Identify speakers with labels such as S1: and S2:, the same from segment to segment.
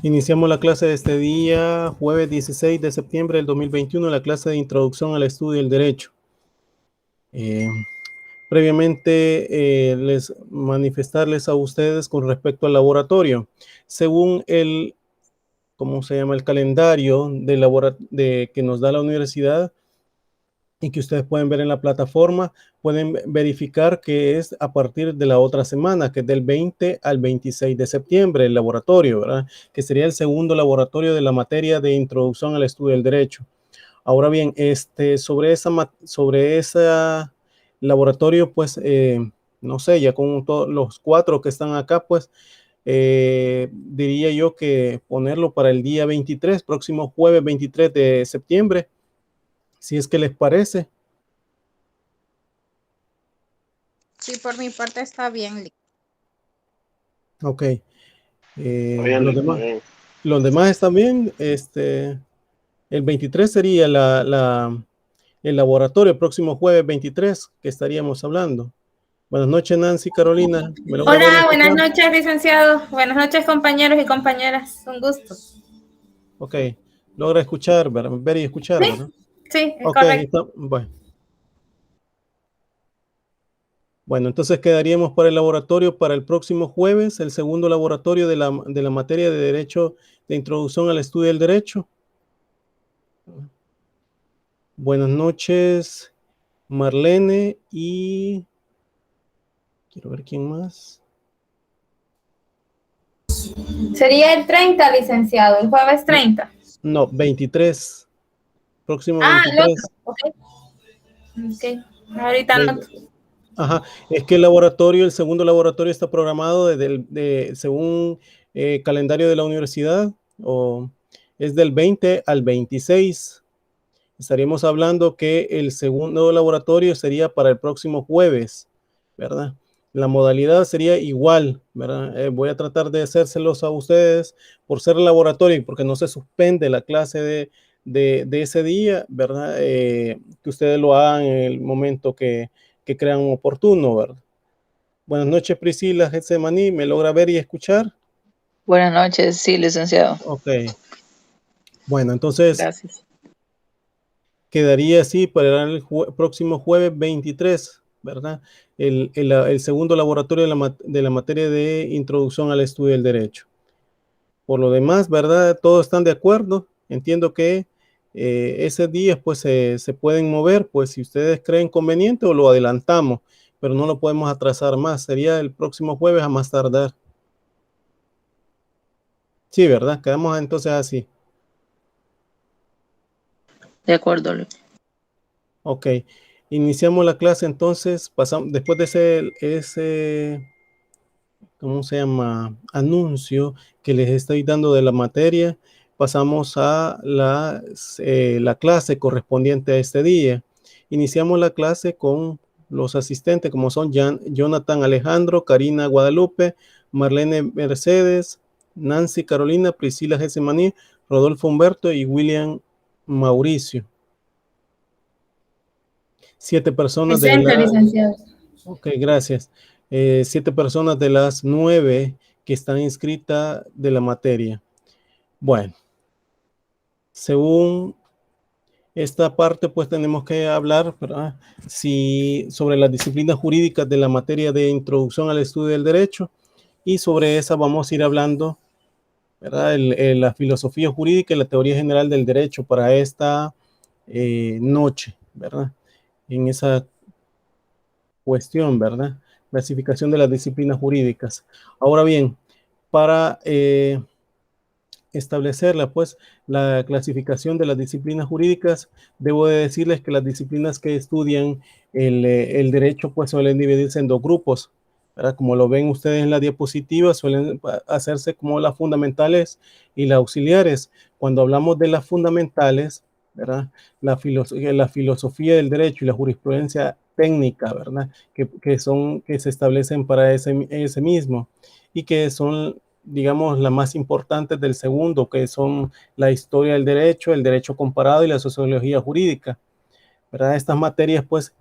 S1: Iniciamos la clase de este día, jueves 16 de septiembre del 2021, la clase de introducción al estudio del derecho. Previamente, les manifestarles a ustedes con respecto al laboratorio. Según el, ¿cómo se llama? El calendario que nos da la universidad, y que ustedes pueden ver en la plataforma, pueden verificar que es a partir de la otra semana, que es del 20 al 26 de septiembre, el laboratorio, ¿verdad? Que sería el segundo laboratorio de la materia de introducción al estudio del derecho. Ahora bien, sobre ese laboratorio, pues, no sé, ya con todos los 4 que están acá, pues, diría yo que ponerlo para el día 23, próximo jueves 23 de septiembre, si es que les parece.
S2: Sí, por mi parte está bien.
S1: Ok.
S3: Está bien,
S1: Los
S3: Lick, está
S1: demás,
S3: bien.
S1: los demás están bien. El 23 sería el laboratorio, el próximo jueves 23 que estaríamos hablando. Buenas noches, Nancy, Carolina. ¿Me logra ver y
S4: Hola, buenas
S1: escuchar?
S4: noches, licenciado. Buenas noches, compañeros y compañeras. Un gusto.
S1: Ok. Logra escuchar, ver y escuchar, ¿verdad?
S4: Sí, es
S1: Ok,
S4: correcto.
S1: bueno. Bueno, entonces quedaríamos para el laboratorio para el próximo jueves, el segundo laboratorio de la materia de Derecho, de Introducción al Estudio del Derecho. Buenas noches, Marlene, y quiero ver quién más.
S4: Sería el 30, licenciado, el jueves 30.
S1: No, 23. Próximo
S4: El otro.
S1: 23.
S4: Ok. Ahorita
S1: Ve-
S4: no.
S1: Ajá, es que el segundo laboratorio está programado según calendario de la universidad, o es del 20 al 26. Estaríamos hablando que el segundo laboratorio sería para el próximo jueves, ¿verdad? La modalidad sería igual, ¿verdad? Voy a tratar de hacérselos a ustedes por ser laboratorio y porque no se suspende la clase de ese día, ¿verdad? Que ustedes lo hagan en el momento que crean oportuno, ¿verdad? Buenas noches, Priscila Getsemaní, ¿me logra ver y escuchar?
S5: Buenas noches, sí, licenciado.
S1: Ok. Bueno, entonces
S5: Gracias.
S1: quedaría así para el próximo jueves 23, ¿verdad? El segundo laboratorio de la materia de introducción al estudio del derecho. Por lo demás, ¿verdad? Todos están de acuerdo. Entiendo que ese día pues se pueden mover, pues si ustedes creen conveniente, o lo adelantamos, pero no lo podemos atrasar más. Sería el próximo jueves a más tardar. Sí, ¿verdad? Quedamos entonces así.
S5: De acuerdo, Lick.
S1: Ok. Iniciamos la clase entonces, pasamos, después de ese ¿cómo se llama? Anuncio que les estoy dando de la materia, pasamos a la clase correspondiente a este día. Iniciamos la clase con los asistentes, como son Jonathan Alejandro, Karina Guadalupe, Marlene Mercedes, Nancy Carolina, Priscila Gesemaní, Rodolfo Humberto y William Mauricio. 7 personas de
S4: Presente, licenciado.
S1: Ok, gracias. 7 personas de las 9 que están inscritas de la materia. Bueno, según esta parte, pues tenemos que hablar, ¿verdad? Sobre las disciplinas jurídicas de la materia de introducción al estudio del derecho, y sobre esa vamos a ir hablando, ¿verdad? La filosofía jurídica y la teoría general del derecho para esta noche, ¿verdad? En esa cuestión, ¿verdad? Clasificación de las disciplinas jurídicas. Ahora bien, para establecerla, pues, la clasificación de las disciplinas jurídicas, debo de decirles que las disciplinas que estudian el derecho, pues, suelen dividirse en dos grupos, ¿verdad? Como lo ven ustedes en la diapositiva, suelen hacerse como las fundamentales y las auxiliares. Cuando hablamos de las fundamentales, ¿verdad? La filosofía del derecho y la jurisprudencia técnica, ¿verdad? Que se establecen para ese mismo, y que son, digamos, las más importantes del segundo, que son la historia del derecho, el derecho comparado y la sociología jurídica, ¿verdad? Estas materias, pues,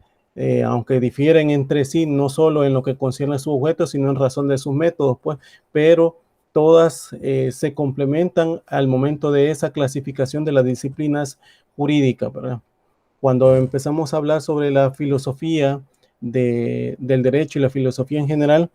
S1: aunque difieren entre sí, no solo en lo que concierne a su objeto, sino en razón de sus métodos, pues, pero todas se complementan al momento de esa clasificación de las disciplinas jurídicas, ¿verdad? Cuando empezamos a hablar sobre la filosofía del derecho y la filosofía en general,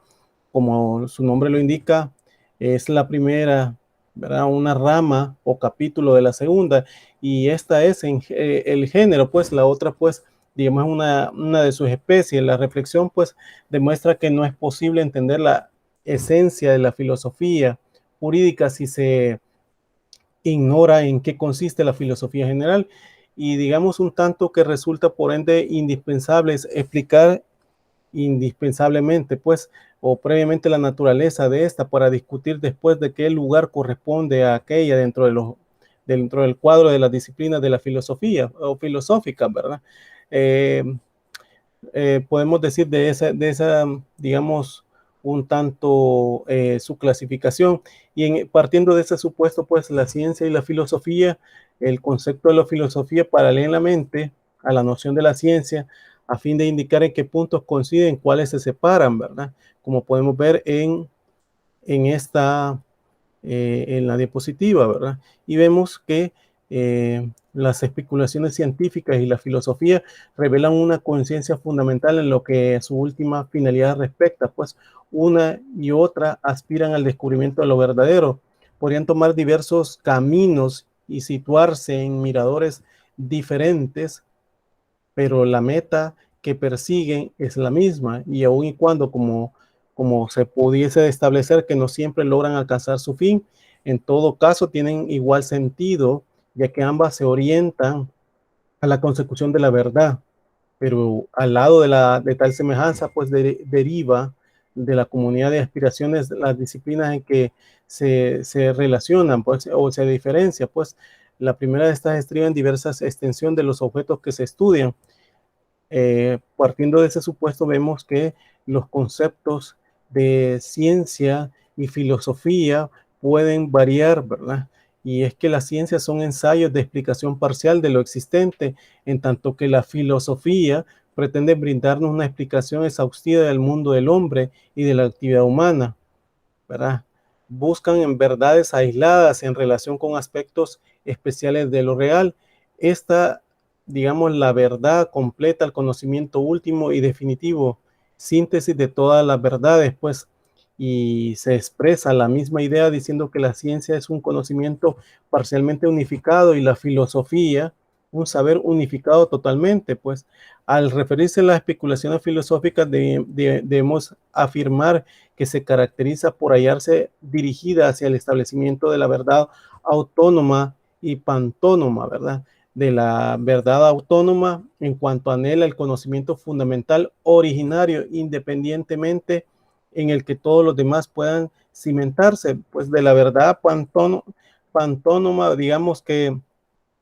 S1: como su nombre lo indica, es la primera, ¿verdad? Una rama o capítulo de la segunda, y esta es el género, pues la otra, pues, digamos, una de sus especies. La reflexión, pues, demuestra que no es posible entender la esencia de la filosofía jurídica si se ignora en qué consiste la filosofía general, y digamos un tanto que resulta por ende indispensable explicar indispensablemente, pues, o previamente la naturaleza de esta para discutir después de qué lugar corresponde a aquella dentro del cuadro de las disciplinas de la filosofía o filosófica, ¿verdad? Eh, Podemos decir de esa, digamos, un tanto su clasificación, y partiendo de ese supuesto, pues la ciencia y la filosofía, el concepto de la filosofía paralelamente a la noción de la ciencia, a fin de indicar en qué puntos coinciden, cuáles se separan, ¿verdad? Como podemos ver en esta en la diapositiva, ¿verdad? Y vemos que las especulaciones científicas y la filosofía revelan una conciencia fundamental en lo que a su última finalidad respecta, pues una y otra aspiran al descubrimiento de lo verdadero. Podrían tomar diversos caminos y situarse en miradores diferentes, pero la meta que persiguen es la misma, y aun y cuando como se pudiese establecer que no siempre logran alcanzar su fin, en todo caso tienen igual sentido, ya que ambas se orientan a la consecución de la verdad, pero al lado de tal semejanza, pues deriva de la comunidad de aspiraciones las disciplinas en que se relacionan, pues, o se diferencia, pues. La primera de estas estriba en diversas extensiones de los objetos que se estudian. Partiendo de ese supuesto, vemos que los conceptos de ciencia y filosofía pueden variar, ¿verdad? Y es que las ciencias son ensayos de explicación parcial de lo existente, en tanto que la filosofía pretende brindarnos una explicación exhaustiva del mundo del hombre y de la actividad humana, ¿verdad? Buscan en verdades aisladas en relación con aspectos especiales de lo real. Esta, digamos, la verdad completa, el conocimiento último y definitivo, síntesis de todas las verdades, pues, y se expresa la misma idea diciendo que la ciencia es un conocimiento parcialmente unificado y la filosofía un saber unificado totalmente, pues. Al referirse a las especulaciones filosóficas debemos afirmar que se caracteriza por hallarse dirigida hacia el establecimiento de la verdad autónoma y pantónoma, ¿verdad? De la verdad autónoma en cuanto anhela el conocimiento fundamental originario, independientemente en el que todos los demás puedan cimentarse, pues de la verdad pantónoma, digamos que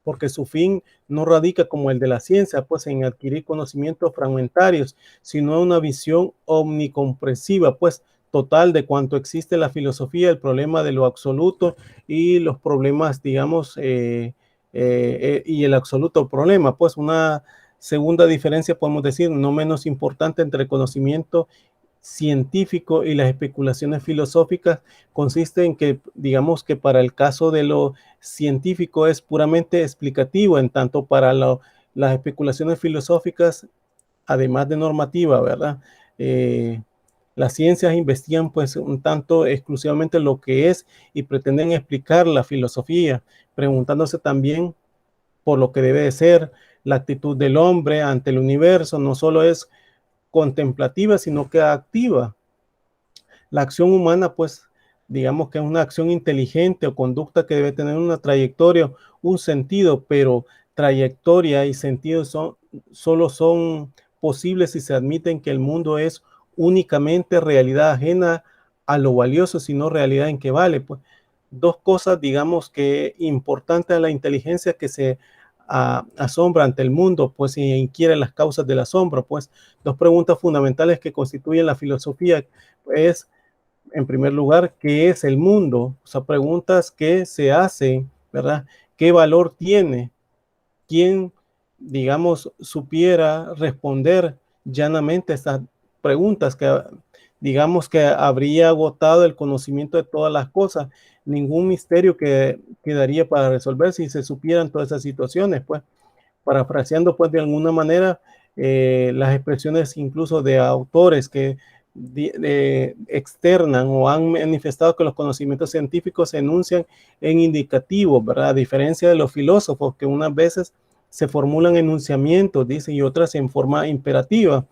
S1: porque su fin no radica como el de la ciencia, pues en adquirir conocimientos fragmentarios, sino una visión omnicomprensiva, pues total de cuanto existe la filosofía, el problema de lo absoluto y los problemas, digamos, y el absoluto problema, pues una segunda diferencia, podemos decir, no menos importante entre el conocimiento científico y las especulaciones filosóficas consiste en que, digamos que para el caso de lo científico es puramente explicativo, en tanto para las especulaciones filosóficas, además de normativa, ¿verdad? Las ciencias investigan pues un tanto exclusivamente lo que es y pretenden explicar la filosofía, preguntándose también por lo que debe de ser la actitud del hombre ante el universo. No solo es contemplativa, sino que activa. La acción humana, pues, digamos que es una acción inteligente o conducta que debe tener una trayectoria, un sentido, pero trayectoria y sentido solo son posibles si se admiten que el mundo es únicamente realidad ajena a lo valioso, sino realidad en que vale. Pues, dos cosas, digamos que importantes a la inteligencia que se asombra ante el mundo, pues, y inquiere las causas del asombro, pues. Dos preguntas fundamentales que constituyen la filosofía es, en primer lugar, ¿qué es el mundo? O sea, preguntas que se hacen, ¿verdad? ¿Qué valor tiene? ¿Quién, digamos, supiera responder llanamente estas preguntas que digamos que habría agotado el conocimiento de todas las cosas, ningún misterio que quedaría para resolver si se supieran todas esas situaciones, pues, parafraseando, pues, de alguna manera, las expresiones incluso de autores que externan o han manifestado que los conocimientos científicos se enuncian en indicativo, ¿verdad? A diferencia de los filósofos que unas veces se formulan enunciamientos, dice, y otras en forma imperativa.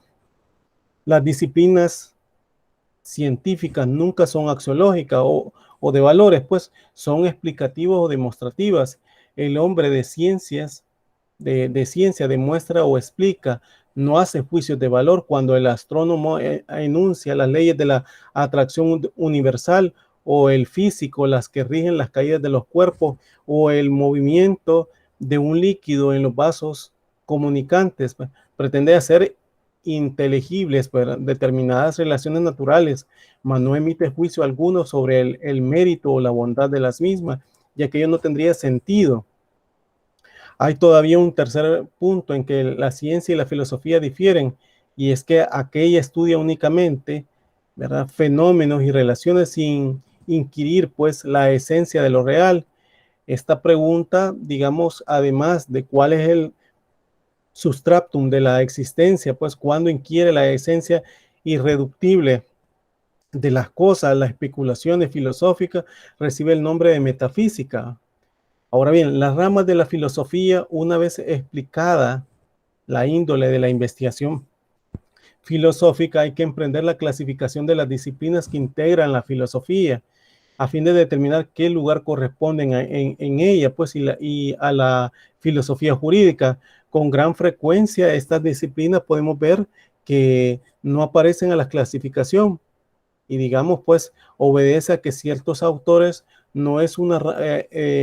S1: Las disciplinas científicas nunca son axiológicas o de valores, pues son explicativos o demostrativas. El hombre de ciencias, de ciencia demuestra o explica, no hace juicios de valor. Cuando el astrónomo enuncia las leyes de la atracción universal, o el físico, las que rigen las caídas de los cuerpos, o el movimiento de un líquido en los vasos comunicantes, pues, pretende hacer inteligibles determinadas relaciones naturales, mas no emite juicio alguno sobre el mérito o la bondad de las mismas, ya que ello no tendría sentido. Hay todavía un tercer punto en que la ciencia y la filosofía difieren, y es que aquella estudia únicamente, ¿verdad?, fenómenos y relaciones sin inquirir, pues, la esencia de lo real. Esta pregunta, digamos, además de cuál es el substratum de la existencia, pues, cuando inquiere la esencia irreductible de las cosas, las especulaciones filosóficas recibe el nombre de metafísica. Ahora bien, las ramas de la filosofía, una vez explicada la índole de la investigación filosófica, hay que emprender la clasificación de las disciplinas que integran la filosofía, a fin de determinar qué lugar corresponden en ella, pues, y a la filosofía jurídica. Con gran frecuencia estas disciplinas podemos ver que no aparecen a la clasificación, y digamos, pues, obedece a que ciertos autores no es una,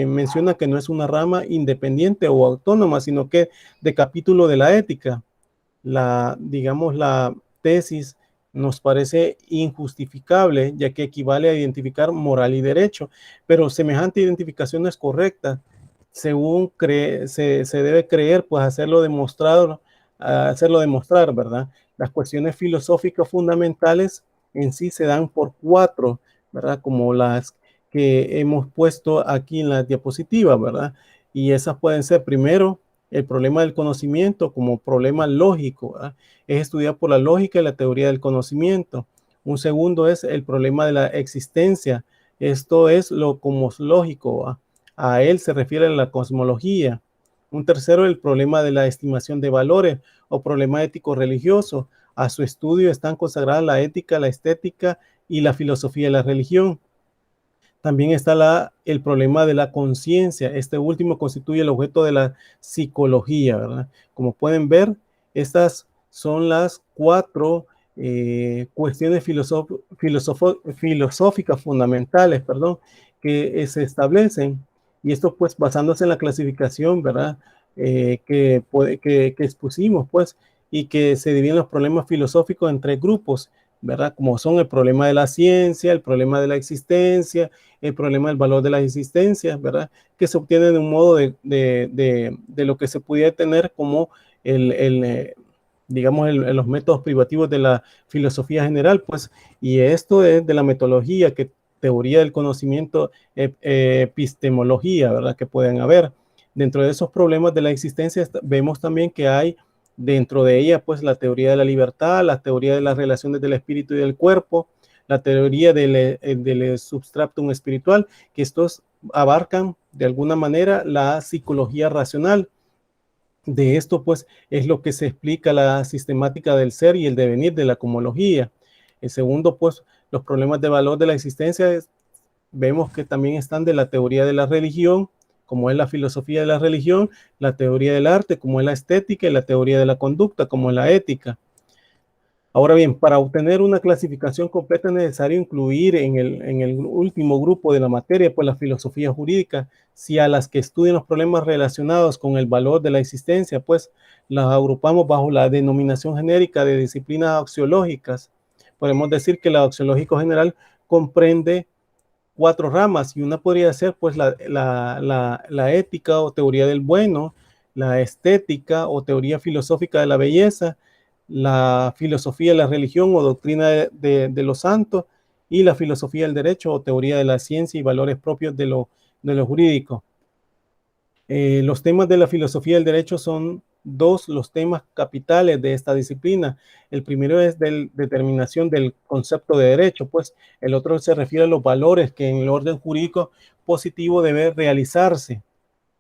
S1: menciona que no es una rama independiente o autónoma, sino que de capítulo de la ética. Digamos, la tesis nos parece injustificable, ya que equivale a identificar moral y derecho, pero semejante identificación no es correcta. Según se debe creer, pues hacerlo demostrar, ¿verdad? Las cuestiones filosóficas fundamentales en sí se dan por 4, ¿verdad? Como las que hemos puesto aquí en la diapositiva, ¿verdad? Y esas pueden ser, primero, el problema del conocimiento como problema lógico, ¿verdad? Es estudiado por la lógica y la teoría del conocimiento. Un segundo es el problema de la existencia. Esto es lo cosmológico, ¿verdad? A él se refiere la cosmología. Un tercero, el problema de la estimación de valores o problema ético-religioso. A su estudio están consagradas la ética, la estética y la filosofía de la religión. También está el problema de la conciencia. Este último constituye el objeto de la psicología, ¿verdad? Como pueden ver, estas son las 4 cuestiones filosóficas fundamentales, que se establecen. Y esto, pues, basándose en la clasificación, ¿verdad? Que expusimos, pues, y que se dividen los problemas filosóficos en 3 grupos, ¿verdad? Como son el problema de la ciencia, el problema de la existencia, el problema del valor de las existencias, ¿verdad? Que se obtiene de un modo de lo que se pudiera tener como digamos, los métodos privativos de la filosofía general, pues, y esto es de la metodología, que teoría del conocimiento, epistemología, ¿verdad? Que pueden haber. Dentro de esos problemas de la existencia vemos también que hay dentro de ella, pues, la teoría de la libertad, la teoría de las relaciones del espíritu y del cuerpo, la teoría del substratum espiritual, que estos abarcan de alguna manera la psicología racional. De esto, pues, es lo que se explica la sistemática del ser y el devenir de la cosmología. El segundo, pues, los problemas de valor de la existencia, vemos que también están de la teoría de la religión, como es la filosofía de la religión, la teoría del arte, como es la estética, y la teoría de la conducta, como es la ética. Ahora bien, para obtener una clasificación completa es necesario incluir en el último grupo de la materia, pues, la filosofía jurídica. Si a las que estudian los problemas relacionados con el valor de la existencia, pues, las agrupamos bajo la denominación genérica de disciplinas axiológicas, podemos decir que el axiológico general comprende 4 ramas, y una podría ser, pues, la ética o teoría del bueno, la estética o teoría filosófica de la belleza, la filosofía de la religión o doctrina de los santos, y la filosofía del derecho o teoría de la ciencia y valores propios de lo jurídico. Los temas de la filosofía del derecho son los temas capitales de esta disciplina. El primero es determinación del concepto de derecho, pues el otro se refiere a los valores que en el orden jurídico positivo debe realizarse.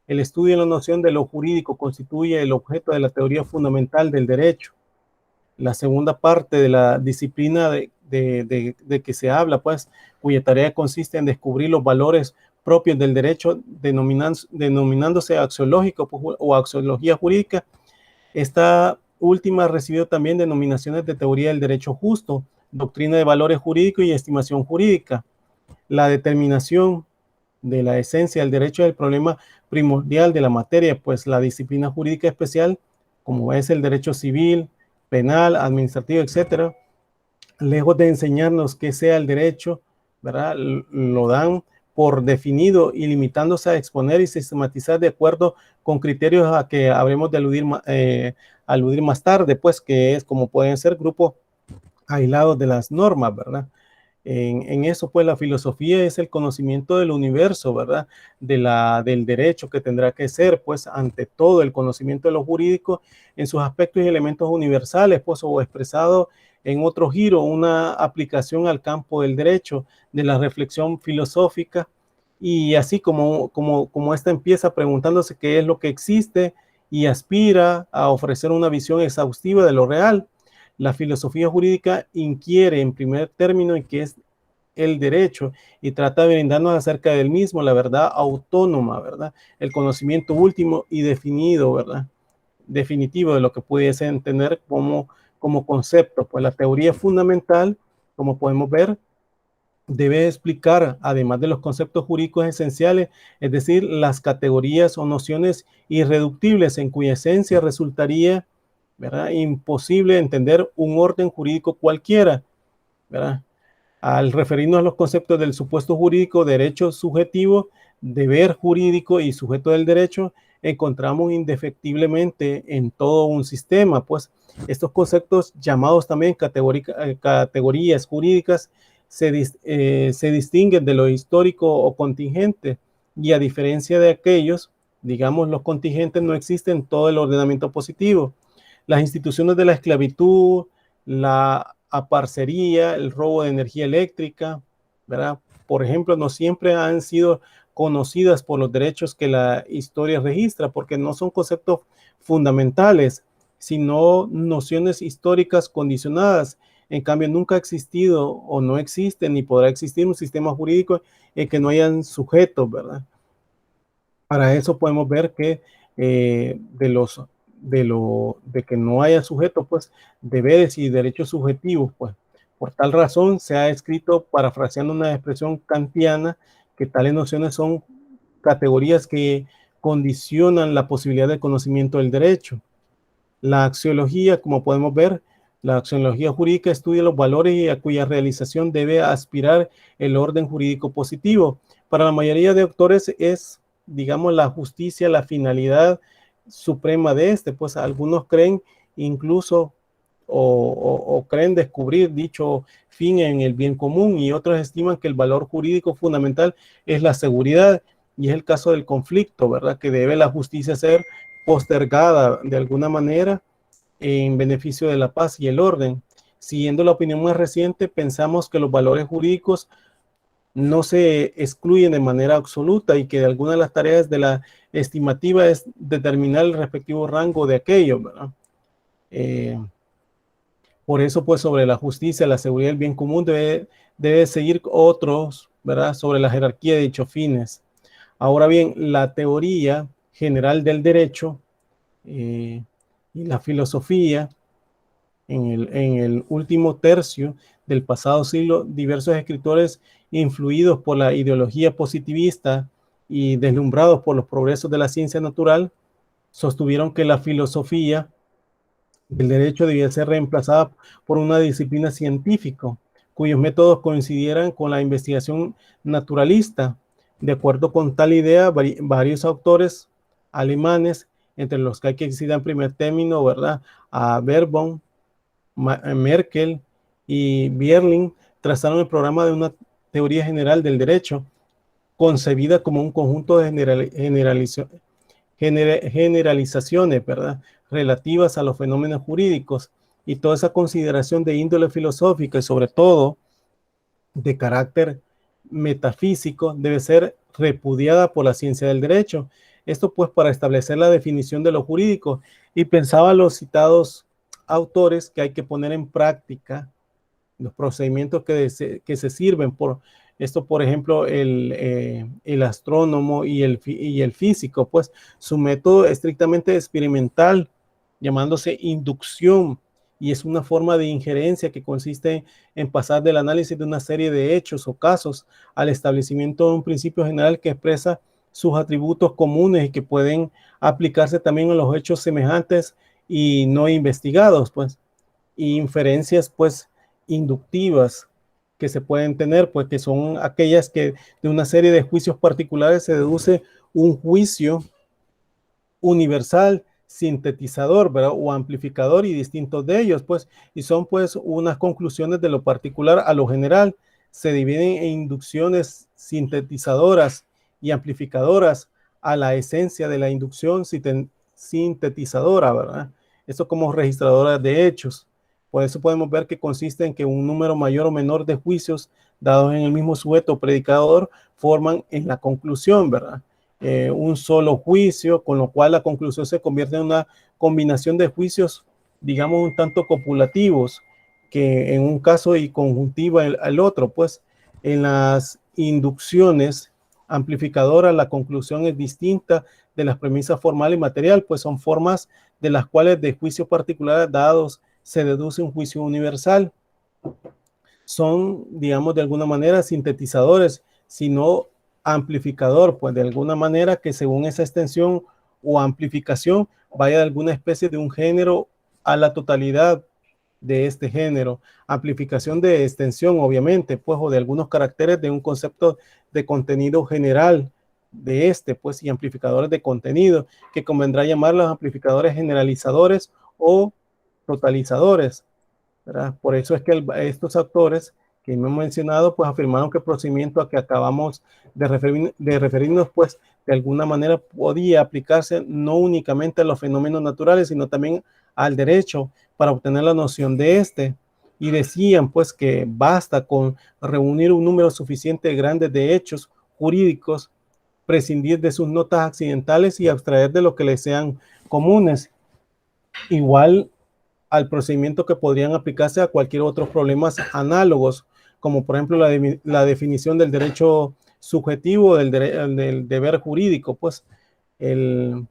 S1: El estudio de la noción de lo jurídico constituye el objeto de la teoría fundamental del derecho. La segunda parte de la disciplina de que se habla, pues, cuya tarea consiste en descubrir los valores propios del derecho, denominándose axiológico o axiología jurídica. Esta última ha recibido también denominaciones de teoría del derecho justo, doctrina de valores jurídicos y estimación jurídica. La determinación de la esencia del derecho es el problema primordial de la materia, pues la disciplina jurídica especial, como es el derecho civil, penal, administrativo, etcétera, lejos de enseñarnos qué sea el derecho, ¿verdad?, lo dan por definido y limitándose a exponer y sistematizar de acuerdo con criterios a que habremos de aludir más tarde, pues que es como pueden ser grupos aislados de las normas, ¿verdad? En eso, pues la filosofía es el conocimiento del universo, ¿verdad? Del derecho que tendrá que ser, pues, ante todo el conocimiento de lo jurídico en sus aspectos y elementos universales, pues, o expresado en otro giro, una aplicación al campo del derecho, de la reflexión filosófica, y así como esta empieza preguntándose qué es lo que existe y aspira a ofrecer una visión exhaustiva de lo real. La filosofía jurídica inquiere en primer término en qué es el derecho y trata de brindarnos acerca del mismo la verdad autónoma, ¿verdad? El conocimiento último y definido, ¿verdad? Definitivo de lo que pudiese entender como concepto. Pues la teoría fundamental, como podemos ver, debe explicar, además de los conceptos jurídicos esenciales, es decir, las categorías o nociones irreductibles en cuya esencia resultaría, ¿verdad?, imposible entender un orden jurídico cualquiera, ¿verdad? Al referirnos a los conceptos del supuesto jurídico, derecho subjetivo, deber jurídico y sujeto del derecho, encontramos indefectiblemente en todo un sistema, pues estos conceptos llamados también categorías jurídicas se distinguen de lo histórico o contingente, y a diferencia de aquellos, digamos, los contingentes no existen en todo el ordenamiento positivo. Las instituciones de la esclavitud, la aparcería, el robo de energía eléctrica, ¿verdad?, por ejemplo, no siempre han sido conocidas por los derechos que la historia registra, porque no son conceptos fundamentales, sino nociones históricas condicionadas. En cambio, nunca ha existido o no existe ni podrá existir un sistema jurídico en que no hayan sujetos, ¿verdad? Para eso podemos ver que de que no haya sujetos, pues deberes y derechos subjetivos, pues por tal razón se ha escrito, parafraseando una expresión kantiana, que tales nociones son categorías que condicionan la posibilidad de conocimiento del derecho. La axiología, como podemos ver, la axiología jurídica estudia los valores y a cuya realización debe aspirar el orden jurídico positivo. Para la mayoría de autores es, digamos, la justicia la finalidad suprema de este, pues algunos creen incluso o creen descubrir dicho fin en el bien común, y otros estiman que el valor jurídico fundamental es la seguridad, y es el caso del conflicto, ¿verdad?, que debe la justicia ser postergada de alguna manera en beneficio de la paz y el orden. Siguiendo la opinión más reciente, pensamos que los valores jurídicos no se excluyen de manera absoluta y que de alguna de las tareas de la estimativa es determinar el respectivo rango de aquello, ¿verdad? Por eso, pues, sobre la justicia, la seguridad y el bien común debe seguir otros, ¿verdad?, sobre la jerarquía de dichos fines. Ahora bien, la teoría general del derecho y la filosofía, en el último tercio del pasado siglo, diversos escritores influidos por la ideología positivista y deslumbrados por los progresos de la ciencia natural, sostuvieron que la filosofía del derecho debía ser reemplazada por una disciplina científica, cuyos métodos coincidieran con la investigación naturalista. De acuerdo con tal idea, varios autores alemanes, entre los que hay que citar en primer término, ¿verdad?, a Baerbohm, Merkel y Bierling trazaron el programa de una teoría general del derecho, concebida como un conjunto de generalizaciones, ¿verdad?, relativas a los fenómenos jurídicos, y toda esa consideración de índole filosófica y sobre todo de carácter metafísico debe ser repudiada por la ciencia del derecho. Esto pues para establecer la definición de lo jurídico, y pensaba los citados autores que hay que poner en práctica los procedimientos que se sirven por esto. Por ejemplo, el astrónomo y el físico, pues su método estrictamente experimental, llamándose inducción, y es una forma de injerencia que consiste en pasar del análisis de una serie de hechos o casos al establecimiento de un principio general que expresa sus atributos comunes y que pueden aplicarse también a los hechos semejantes y no investigados, pues, y inferencias, pues, inductivas que se pueden tener, pues, que son aquellas que de una serie de juicios particulares se deduce un juicio universal, sintetizador, ¿verdad?, o amplificador y distintos de ellos, pues, y son pues unas conclusiones de lo particular a lo general. Se dividen en inducciones sintetizadoras y amplificadoras a la esencia de la inducción sintetizadora, ¿verdad? Esto como registradora de hechos. Por eso podemos ver que consiste en que un número mayor o menor de juicios dados en el mismo sujeto o predicador forman en la conclusión, ¿verdad? Un solo juicio, con lo cual la conclusión se convierte en una combinación de juicios, digamos, un tanto copulativos, que en un caso y conjuntiva al otro. Pues en las inducciones amplificadoras la conclusión es distinta de las premisas formal y material, pues son formas de las cuales de juicios particulares dados se deduce un juicio universal. Son, digamos, de alguna manera sintetizadores, sino amplificador, pues de alguna manera que según esa extensión o amplificación vaya de alguna especie de un género a la totalidad de este género. Amplificación de extensión, obviamente, pues, o de algunos caracteres de un concepto de contenido general de este, pues, y amplificadores de contenido, que convendrá llamarlos amplificadores generalizadores o totalizadores, ¿verdad? Por eso es que estos autores que hemos mencionado, pues afirmaron que el procedimiento a que acabamos de referirnos, pues de alguna manera podía aplicarse no únicamente a los fenómenos naturales, sino también al derecho para obtener la noción de este. Y decían pues que basta con reunir un número suficiente grande de hechos jurídicos, prescindir de sus notas accidentales y abstraer de lo que les sean comunes, igual al procedimiento que podrían aplicarse a cualquier otros problemas análogos, como por ejemplo la definición del derecho subjetivo, del deber jurídico. Pues el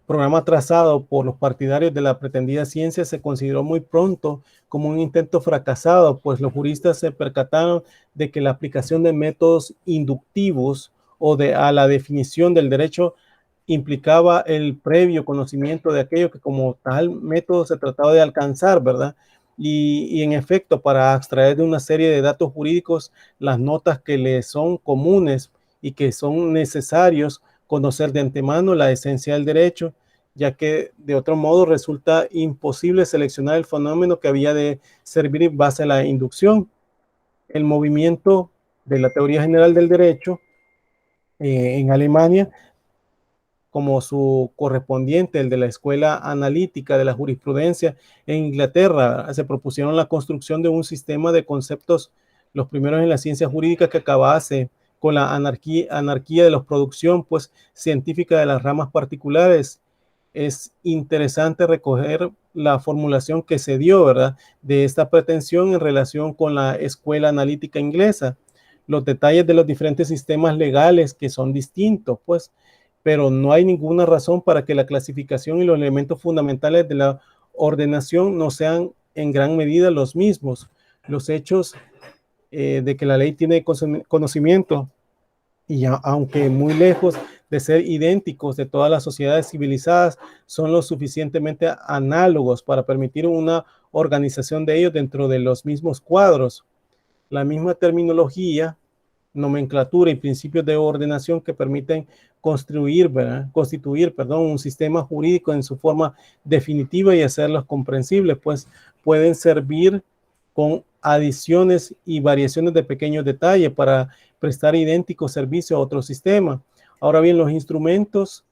S1: programa trazado por los partidarios de la pretendida ciencia se consideró muy pronto como un intento fracasado, pues los juristas se percataron de que la aplicación de métodos inductivos a la definición del derecho implicaba el previo conocimiento de aquello que como tal método se trataba de alcanzar, ¿verdad? Y en efecto, para extraer de una serie de datos jurídicos las notas que le son comunes y que son necesarios conocer de antemano la esencia del derecho, ya que de otro modo resulta imposible seleccionar el fenómeno que había de servir en base a la inducción. El movimiento de la teoría general del derecho en Alemania, como su correspondiente, el de la Escuela Analítica de la Jurisprudencia en Inglaterra, se propusieron la construcción de un sistema de conceptos, los primeros en la ciencia jurídica, que acabase con la anarquía de la producción pues científica de las ramas particulares. Es interesante recoger la formulación que se dio, ¿verdad?, de esta pretensión en relación con la Escuela Analítica inglesa. Los detalles de los diferentes sistemas legales que son distintos, pues, pero no hay ninguna razón para que la clasificación y los elementos fundamentales de la ordenación no sean en gran medida los mismos. Los hechos de que la ley tiene conocimiento, y aunque muy lejos de ser idénticos de todas las sociedades civilizadas, son lo suficientemente análogos para permitir una organización de ellos dentro de los mismos cuadros. La misma terminología nomenclatura y principios de ordenación que permiten constituir un sistema jurídico en su forma definitiva y hacerlos comprensibles, pues pueden servir con adiciones y variaciones de pequeños detalles para prestar idéntico servicio a otro sistema. Ahora bien, los instrumentos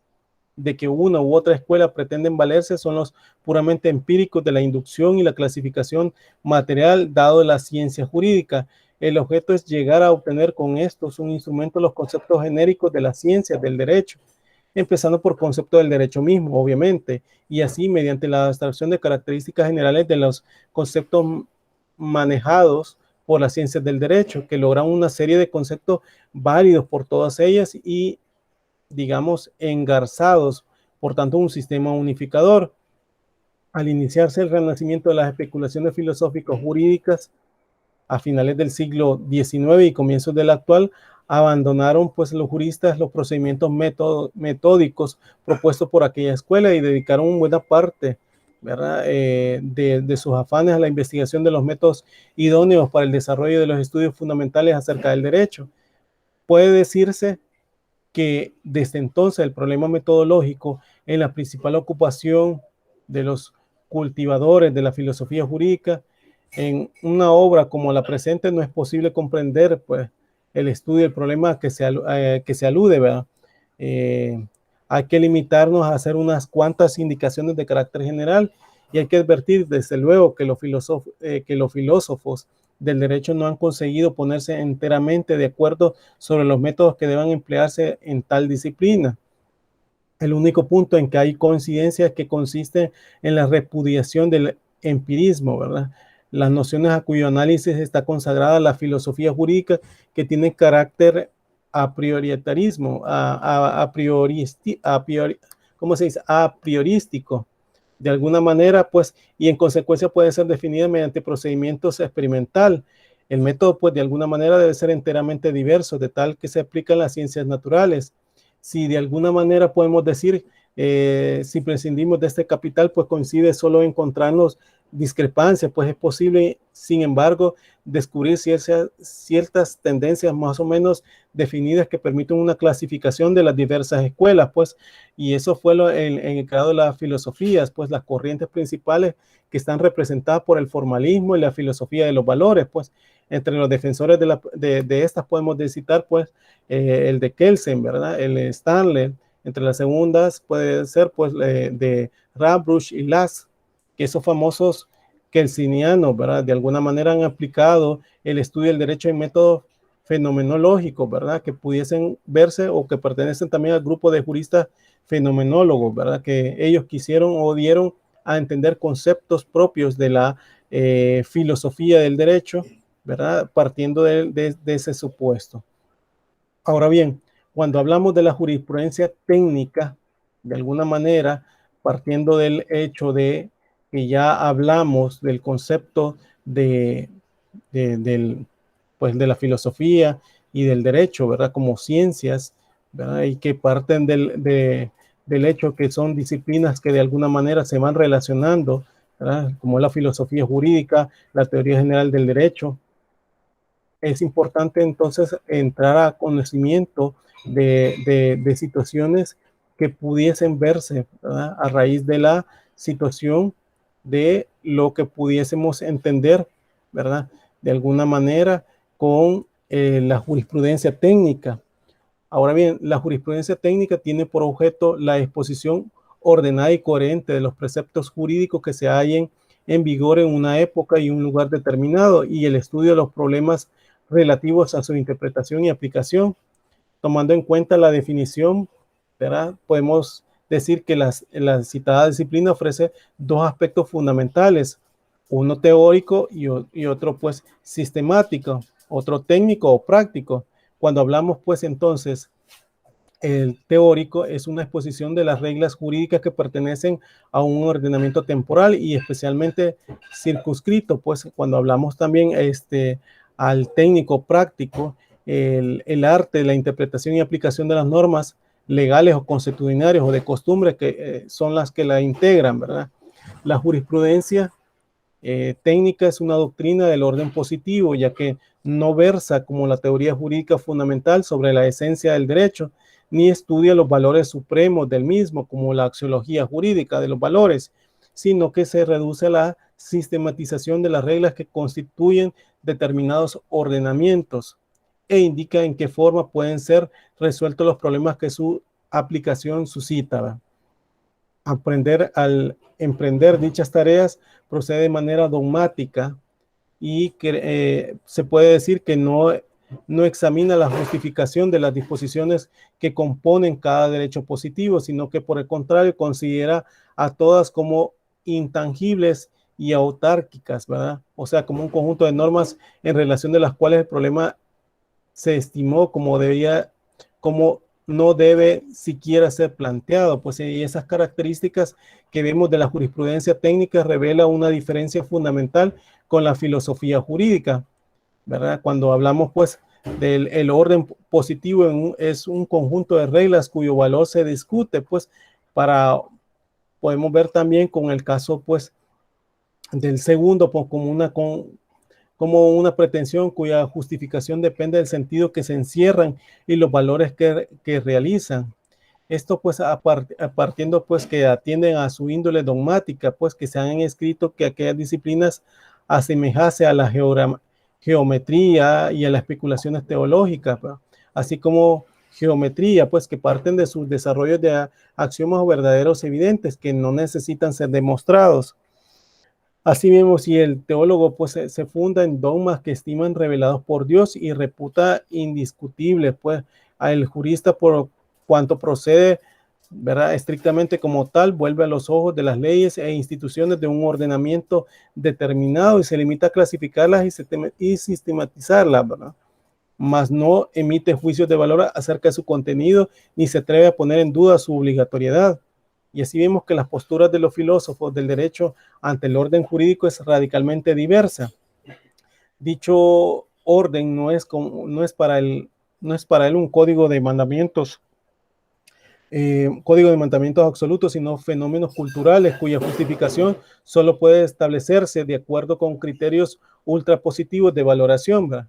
S1: de que una u otra escuela pretenden valerse son los puramente empíricos de la inducción y la clasificación material dado de la ciencia jurídica. El objeto es llegar a obtener con estos un instrumento los conceptos genéricos de las ciencias del derecho, empezando por concepto del derecho mismo, obviamente, y así mediante la abstracción de características generales de los conceptos manejados por las ciencias del derecho, que logran una serie de conceptos válidos por todas ellas y, digamos, engarzados, por tanto, un sistema unificador. Al iniciarse el renacimiento de las especulaciones filosóficas jurídicas a finales del siglo XIX y comienzos del actual, abandonaron pues los juristas los procedimientos metódicos propuestos por aquella escuela y dedicaron buena parte, ¿verdad? De sus afanes a la investigación de los métodos idóneos para el desarrollo de los estudios fundamentales acerca del derecho. Puede decirse que desde entonces el problema metodológico en la principal ocupación de los cultivadores de la filosofía jurídica en una obra como la presente no es posible comprender pues el estudio del problema que se alude, ¿verdad? Hay que limitarnos a hacer unas cuantas indicaciones de carácter general y hay que advertir desde luego que los filósofos del derecho no han conseguido ponerse enteramente de acuerdo sobre los métodos que deban emplearse en tal disciplina. El único punto en que hay coincidencia es que consiste en la repudiación del empirismo, ¿verdad? Las nociones a cuyo análisis está consagrada la filosofía jurídica que tiene carácter apriorístico, de alguna manera, pues, y en consecuencia puede ser definida mediante procedimientos experimental. El método, pues, de alguna manera debe ser enteramente diverso, de tal que se aplica en las ciencias naturales. Si de alguna manera podemos decir, si prescindimos de este capital, pues coincide solo encontrarnos discrepancias, pues es posible, sin embargo, descubrir ciertas tendencias más o menos definidas que permiten una clasificación de las diversas escuelas, pues, y eso fue en el caso de las filosofías, pues las corrientes principales que están representadas por el formalismo y la filosofía de los valores, pues, entre los defensores de estas podemos citar, pues, el de Kelsen, ¿verdad? El Stanley. Entre las segundas puede ser, pues, de Radbruch y Lass, que esos famosos kelsenianos, ¿verdad? De alguna manera han aplicado el estudio del derecho en métodos fenomenológicos, ¿verdad? Que pudiesen verse o que pertenecen también al grupo de juristas fenomenólogos, ¿verdad? Que ellos quisieron o dieron a entender conceptos propios de la filosofía del derecho, ¿verdad? Partiendo de ese supuesto. Ahora bien, cuando hablamos de la jurisprudencia técnica, de alguna manera, partiendo del hecho de que ya hablamos del concepto de la filosofía y del derecho, ¿verdad? Como ciencias, ¿verdad? Y que parten del hecho que son disciplinas que de alguna manera se van relacionando, ¿verdad? Como la filosofía jurídica, la teoría general del derecho. Es importante entonces entrar a conocimiento de situaciones que pudiesen verse, ¿verdad? A raíz de la situación de lo que pudiésemos entender, ¿verdad? De alguna manera con la jurisprudencia técnica. Ahora bien, la jurisprudencia técnica tiene por objeto la exposición ordenada y coherente de los preceptos jurídicos que se hallen en vigor en una época y un lugar determinado y el estudio de los problemas relativos a su interpretación y aplicación. Tomando en cuenta la definición, ¿verdad? Podemos decir que la citada disciplina ofrece dos aspectos fundamentales, uno teórico y otro pues sistemático, otro técnico o práctico. Cuando hablamos pues entonces, el teórico es una exposición de las reglas jurídicas que pertenecen a un ordenamiento temporal y especialmente circunscrito, pues cuando hablamos también al técnico práctico, el arte de la interpretación y aplicación de las normas legales o consuetudinarias o de costumbre que son las que la integran, ¿verdad? La jurisprudencia técnica es una doctrina del orden positivo, ya que no versa como la teoría jurídica fundamental sobre la esencia del derecho, ni estudia los valores supremos del mismo, como la axiología jurídica de los valores, sino que se reduce a la sistematización de las reglas que constituyen determinados ordenamientos e indica en qué forma pueden ser resueltos los problemas que su aplicación suscita. Al emprender dichas tareas procede de manera dogmática y que se puede decir que no examina la justificación de las disposiciones que componen cada derecho positivo, sino que por el contrario considera a todas como intangibles y autárquicas, ¿verdad? O sea, como un conjunto de normas en relación de las cuales el problema se estimó como no debe siquiera ser planteado, pues y esas características que vemos de la jurisprudencia técnica revela una diferencia fundamental con la filosofía jurídica, ¿verdad? Cuando hablamos pues del orden positivo es un conjunto de reglas cuyo valor se discute, pues podemos ver también con el caso pues del segundo pues, como una pretensión cuya justificación depende del sentido que se encierran y los valores que realizan. Esto pues partiendo pues que atienden a su índole dogmática, pues que se han escrito que aquellas disciplinas asemejase a la geometría y a las especulaciones teológicas, ¿verdad? Así como geometría, pues que parten de sus desarrollos de axiomas o verdaderos evidentes que no necesitan ser demostrados. Así mismo, si el teólogo pues, se funda en dogmas que estiman revelados por Dios y reputa indiscutibles, pues al jurista por cuanto procede, ¿verdad? Estrictamente como tal, vuelve a los ojos de las leyes e instituciones de un ordenamiento determinado y se limita a clasificarlas y sistematizarlas, ¿verdad? Mas no emite juicios de valor acerca de su contenido ni se atreve a poner en duda su obligatoriedad. Y así vemos que las posturas de los filósofos del derecho ante el orden jurídico es radicalmente diversa. Dicho orden no es para él un código de mandamientos absolutos, sino fenómenos culturales cuya justificación solo puede establecerse de acuerdo con criterios ultrapositivos de valoración, ¿verdad?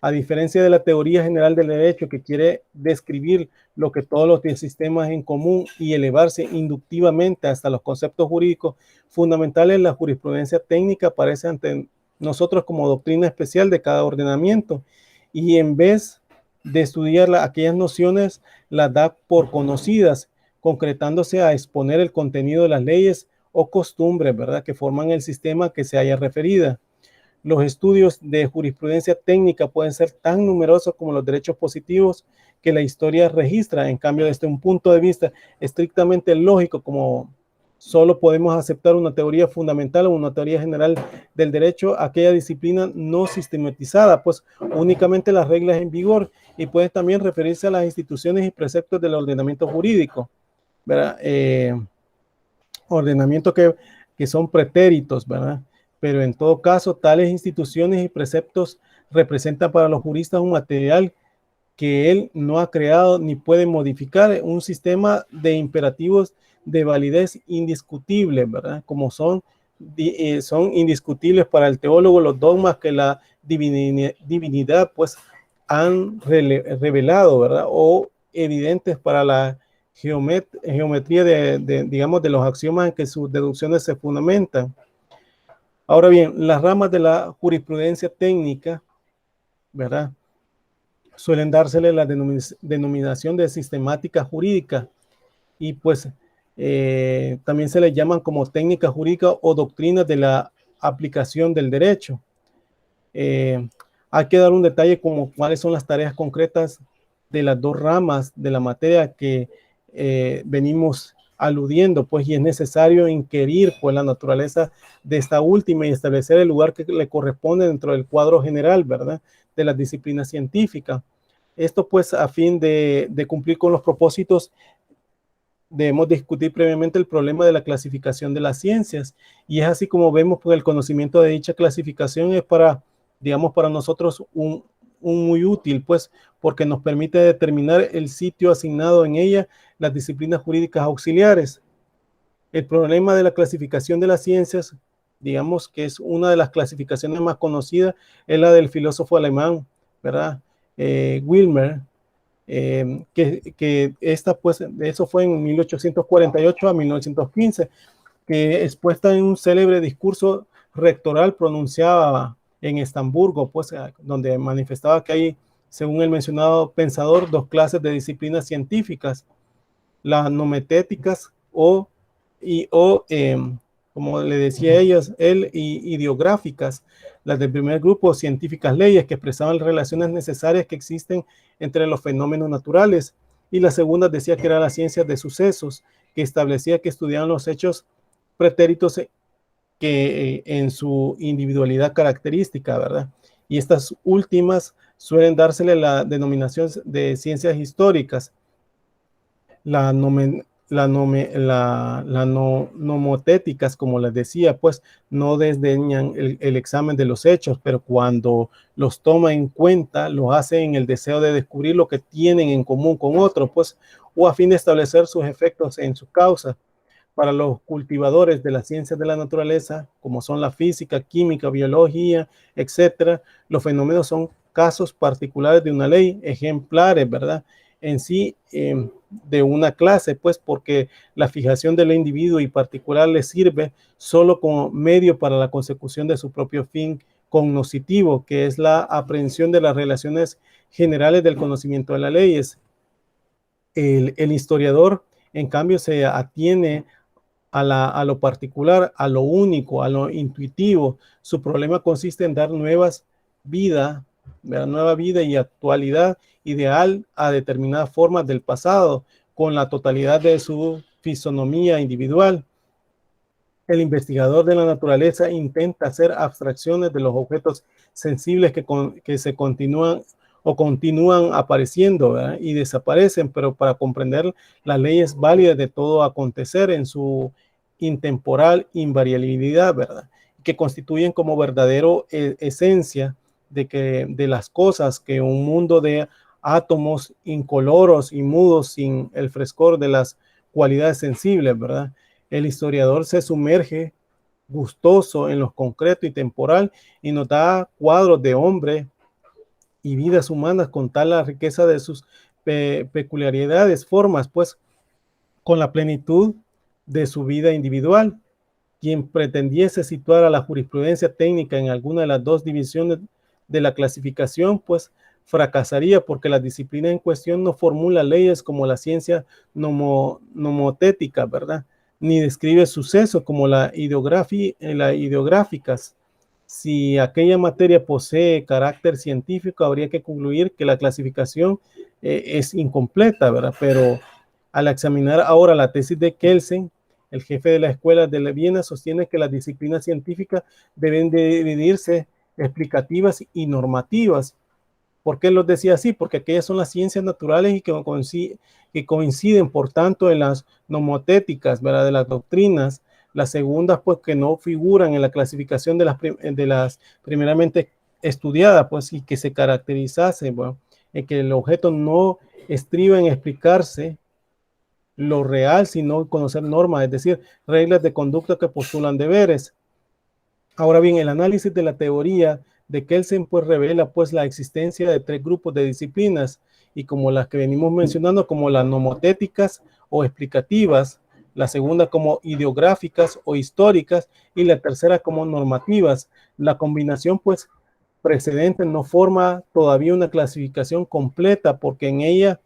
S1: A diferencia de la teoría general del derecho que quiere describir lo que todos los sistemas en común y elevarse inductivamente hasta los conceptos jurídicos fundamentales, la jurisprudencia técnica aparece ante nosotros como doctrina especial de cada ordenamiento y en vez de estudiar aquellas nociones las da por conocidas, concretándose a exponer el contenido de las leyes o costumbres, ¿verdad?, que forman el sistema que se haya referida. Los estudios de jurisprudencia técnica pueden ser tan numerosos como los derechos positivos que la historia registra. En cambio, desde un punto de vista estrictamente lógico, como solo podemos aceptar una teoría fundamental o una teoría general del derecho, aquella disciplina no sistematizada, pues únicamente las reglas en vigor, y puede también referirse a las instituciones y preceptos del ordenamiento jurídico, ¿verdad? Ordenamiento que son pretéritos, ¿verdad? Pero en todo caso, tales instituciones y preceptos representan para los juristas un material que él no ha creado ni puede modificar, un sistema de imperativos de validez indiscutible, ¿verdad? Como son indiscutibles para el teólogo los dogmas que la divinidad pues han revelado, ¿verdad? O evidentes para la geometría digamos, de los axiomas en que sus deducciones se fundamentan. Ahora bien, las ramas de la jurisprudencia técnica, ¿verdad?, suelen dársele la denominación de sistemática jurídica y pues también se les llaman como técnica jurídica o doctrinas de la aplicación del derecho. Hay que dar un detalle como cuáles son las tareas concretas de las dos ramas de la materia que venimos aludiendo, pues, y es necesario inquirir pues la naturaleza de esta última y establecer el lugar que le corresponde dentro del cuadro general, ¿verdad?, de las disciplinas científicas. Esto pues a fin de cumplir con los propósitos debemos discutir previamente el problema de la clasificación de las ciencias y es así como vemos pues el conocimiento de dicha clasificación es para nosotros un muy útil, pues, porque nos permite determinar el sitio asignado en ella las disciplinas jurídicas auxiliares. El problema de la clasificación de las ciencias digamos que es una de las clasificaciones más conocidas, es la del filósofo alemán, ¿verdad? Wilmer, que esta, pues, eso fue en 1848 a 1915, que expuesta en un célebre discurso rectoral pronunciada en Estamburgo, pues, donde manifestaba que hay, según el mencionado pensador, dos clases de disciplinas científicas, las nometéticas como le decía él, ideográficas, las del primer grupo, científicas leyes que expresaban las relaciones necesarias que existen entre los fenómenos naturales, y la segunda decía que era la ciencia de sucesos, que establecía que estudiaban los hechos pretéritos que en su individualidad característica, ¿verdad? Y estas últimas suelen dársele la denominación de ciencias históricas. Nomotéticas, como les decía, pues no desdeñan el examen de los hechos, pero cuando los toma en cuenta, lo hace en el deseo de descubrir lo que tienen en común con otros, pues, o a fin de establecer sus efectos en su causa. Para los cultivadores de las ciencias de la naturaleza, como son la física, química, biología, etcétera, los fenómenos son casos particulares de una ley, ejemplares, ¿verdad? En sí, de una clase, pues, porque la fijación del individuo y particular le sirve solo como medio para la consecución de su propio fin cognoscitivo, que es la aprehensión de las relaciones generales del conocimiento de las leyes. El historiador, en cambio, se atiene a lo particular, a lo único, a lo intuitivo. Su problema consiste en dar nueva vida y actualidad ideal a determinadas formas del pasado, con la totalidad de su fisonomía individual. El investigador de la naturaleza intenta hacer abstracciones de los objetos sensibles que se continúan apareciendo, ¿verdad? Y desaparecen, pero para comprender las leyes válidas de todo acontecer en su intemporal invariabilidad, ¿verdad? Que constituyen como verdadero esencia de las cosas, que un mundo de átomos incoloros y mudos sin el frescor de las cualidades sensibles, ¿verdad? El historiador se sumerge gustoso en lo concreto y temporal y nos da cuadros de hombre y vidas humanas con tal la riqueza de sus peculiaridades, formas, pues, con la plenitud de su vida individual. Quien pretendiese situar a la jurisprudencia técnica en alguna de las dos divisiones de la clasificación, pues fracasaría, porque la disciplina en cuestión no formula leyes como la ciencia nomotética, ¿verdad? Ni describe sucesos como la ideográficas. Si aquella materia posee carácter científico, habría que concluir que la clasificación es incompleta, ¿verdad? Pero al examinar ahora la tesis de Kelsen, el jefe de la escuela de Viena sostiene que las disciplinas científicas deben de dividirse explicativas y normativas. ¿Por qué los decía así? Porque aquellas son las ciencias naturales y que coinciden, por tanto, en las nomotéticas, ¿verdad? De las doctrinas. Las segundas, pues, que no figuran en la clasificación de las primeramente estudiadas, pues, y que se caracterizase, bueno, en que el objeto no estriba en explicarse lo real, sino conocer normas, es decir, reglas de conducta que postulan deberes. Ahora bien, el análisis de la teoría de Kelsen pues revela pues la existencia de tres grupos de disciplinas, y como las que venimos mencionando, como las nomotéticas o explicativas, la segunda como ideográficas o históricas, y la tercera como normativas. La combinación pues precedente no forma todavía una clasificación completa, porque en ella,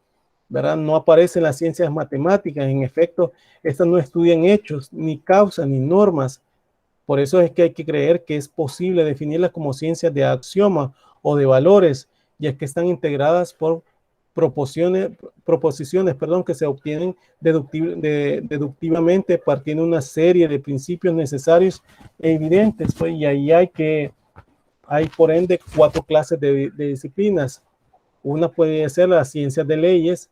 S1: ¿verdad?, no aparecen las ciencias matemáticas. En efecto, estas no estudian hechos, ni causas, ni normas. Por eso es que hay que creer que es posible definirlas como ciencias de axiomas o de valores, ya que están integradas por proposiciones, que se obtienen deductivamente partiendo de una serie de principios necesarios e evidentes. Pues, y ahí hay por ende cuatro clases de disciplinas. Una puede ser las ciencias de leyes,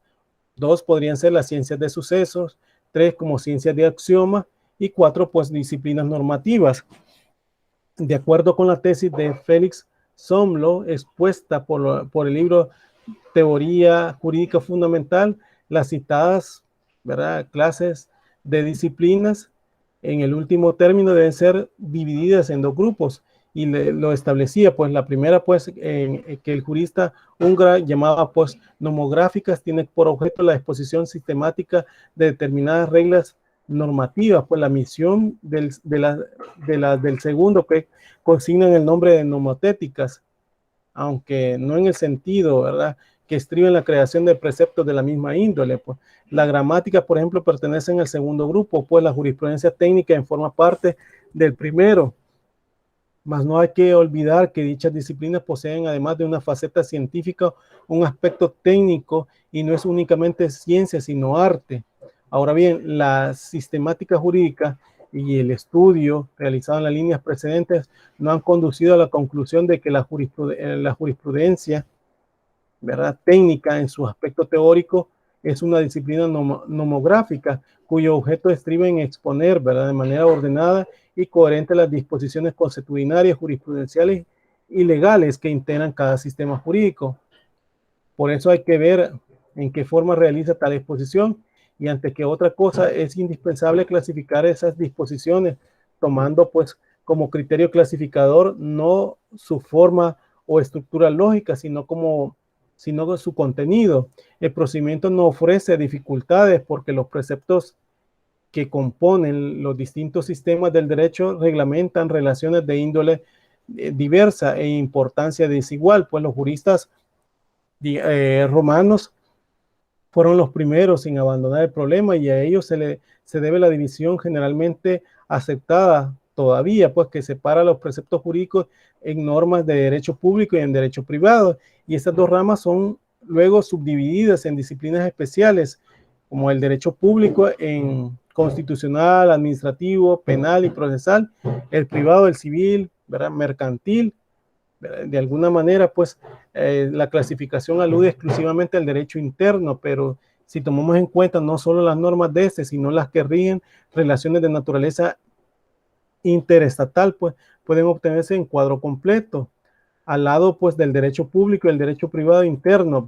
S1: dos podrían ser las ciencias de sucesos, tres como ciencias de axiomas, y cuatro pues disciplinas normativas. De acuerdo con la tesis de Félix Somlo, expuesta por el libro Teoría Jurídica Fundamental, las citadas, ¿verdad?, clases de disciplinas en el último término deben ser divididas en dos grupos, y lo establecía, pues la primera, pues que el jurista húngaro llamaba pues nomográficas, tiene por objeto la exposición sistemática de determinadas reglas normativas, pues la misión del segundo, que consignan el nombre de nomotéticas, aunque no en el sentido, ¿verdad?, que estriben la creación de preceptos de la misma índole. Pues la gramática, por ejemplo, pertenecen al segundo grupo, pues la jurisprudencia técnica forma parte del primero. Mas no hay que olvidar que dichas disciplinas poseen, además de una faceta científica, un aspecto técnico, y no es únicamente ciencia, sino arte. Ahora bien, la sistemática jurídica y el estudio realizado en las líneas precedentes no han conducido a la conclusión de que la jurisprudencia, ¿verdad?, técnica en su aspecto teórico es una disciplina nomográfica cuyo objeto estriba en exponer, ¿verdad?, de manera ordenada y coherente las disposiciones consuetudinarias, jurisprudenciales y legales que integran cada sistema jurídico. Por eso hay que ver en qué forma realiza tal exposición, y ante qué otra cosa es indispensable clasificar esas disposiciones, tomando pues como criterio clasificador no su forma o estructura lógica, sino su contenido. El procedimiento no ofrece dificultades porque los preceptos que componen los distintos sistemas del derecho reglamentan relaciones de índole diversa e importancia desigual, pues los juristas romanos fueron los primeros en abandonar el problema, y a ellos se debe la división generalmente aceptada todavía, pues que separa los preceptos jurídicos en normas de derecho público y en derecho privado, y estas dos ramas son luego subdivididas en disciplinas especiales, como el derecho público en constitucional, administrativo, penal y procesal, el privado, el civil, ¿verdad?, mercantil. De alguna manera, pues la clasificación alude exclusivamente al derecho interno, pero si tomamos en cuenta no solo las normas de este, sino las que rigen relaciones de naturaleza interestatal, pues pueden obtenerse en cuadro completo. Al lado, pues, del derecho público y el derecho privado interno,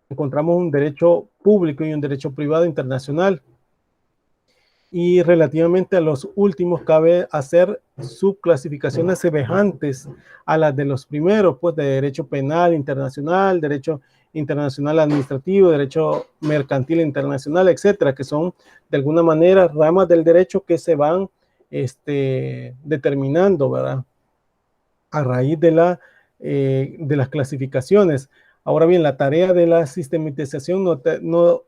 S1: encontramos un derecho público y un derecho privado internacional. Y relativamente a los últimos cabe hacer subclasificaciones semejantes a las de los primeros, pues de derecho penal internacional, derecho internacional administrativo, derecho mercantil internacional, etcétera, que son de alguna manera ramas del derecho que se van determinando, ¿verdad?, a raíz de las clasificaciones. Ahora bien, la tarea de la sistematización no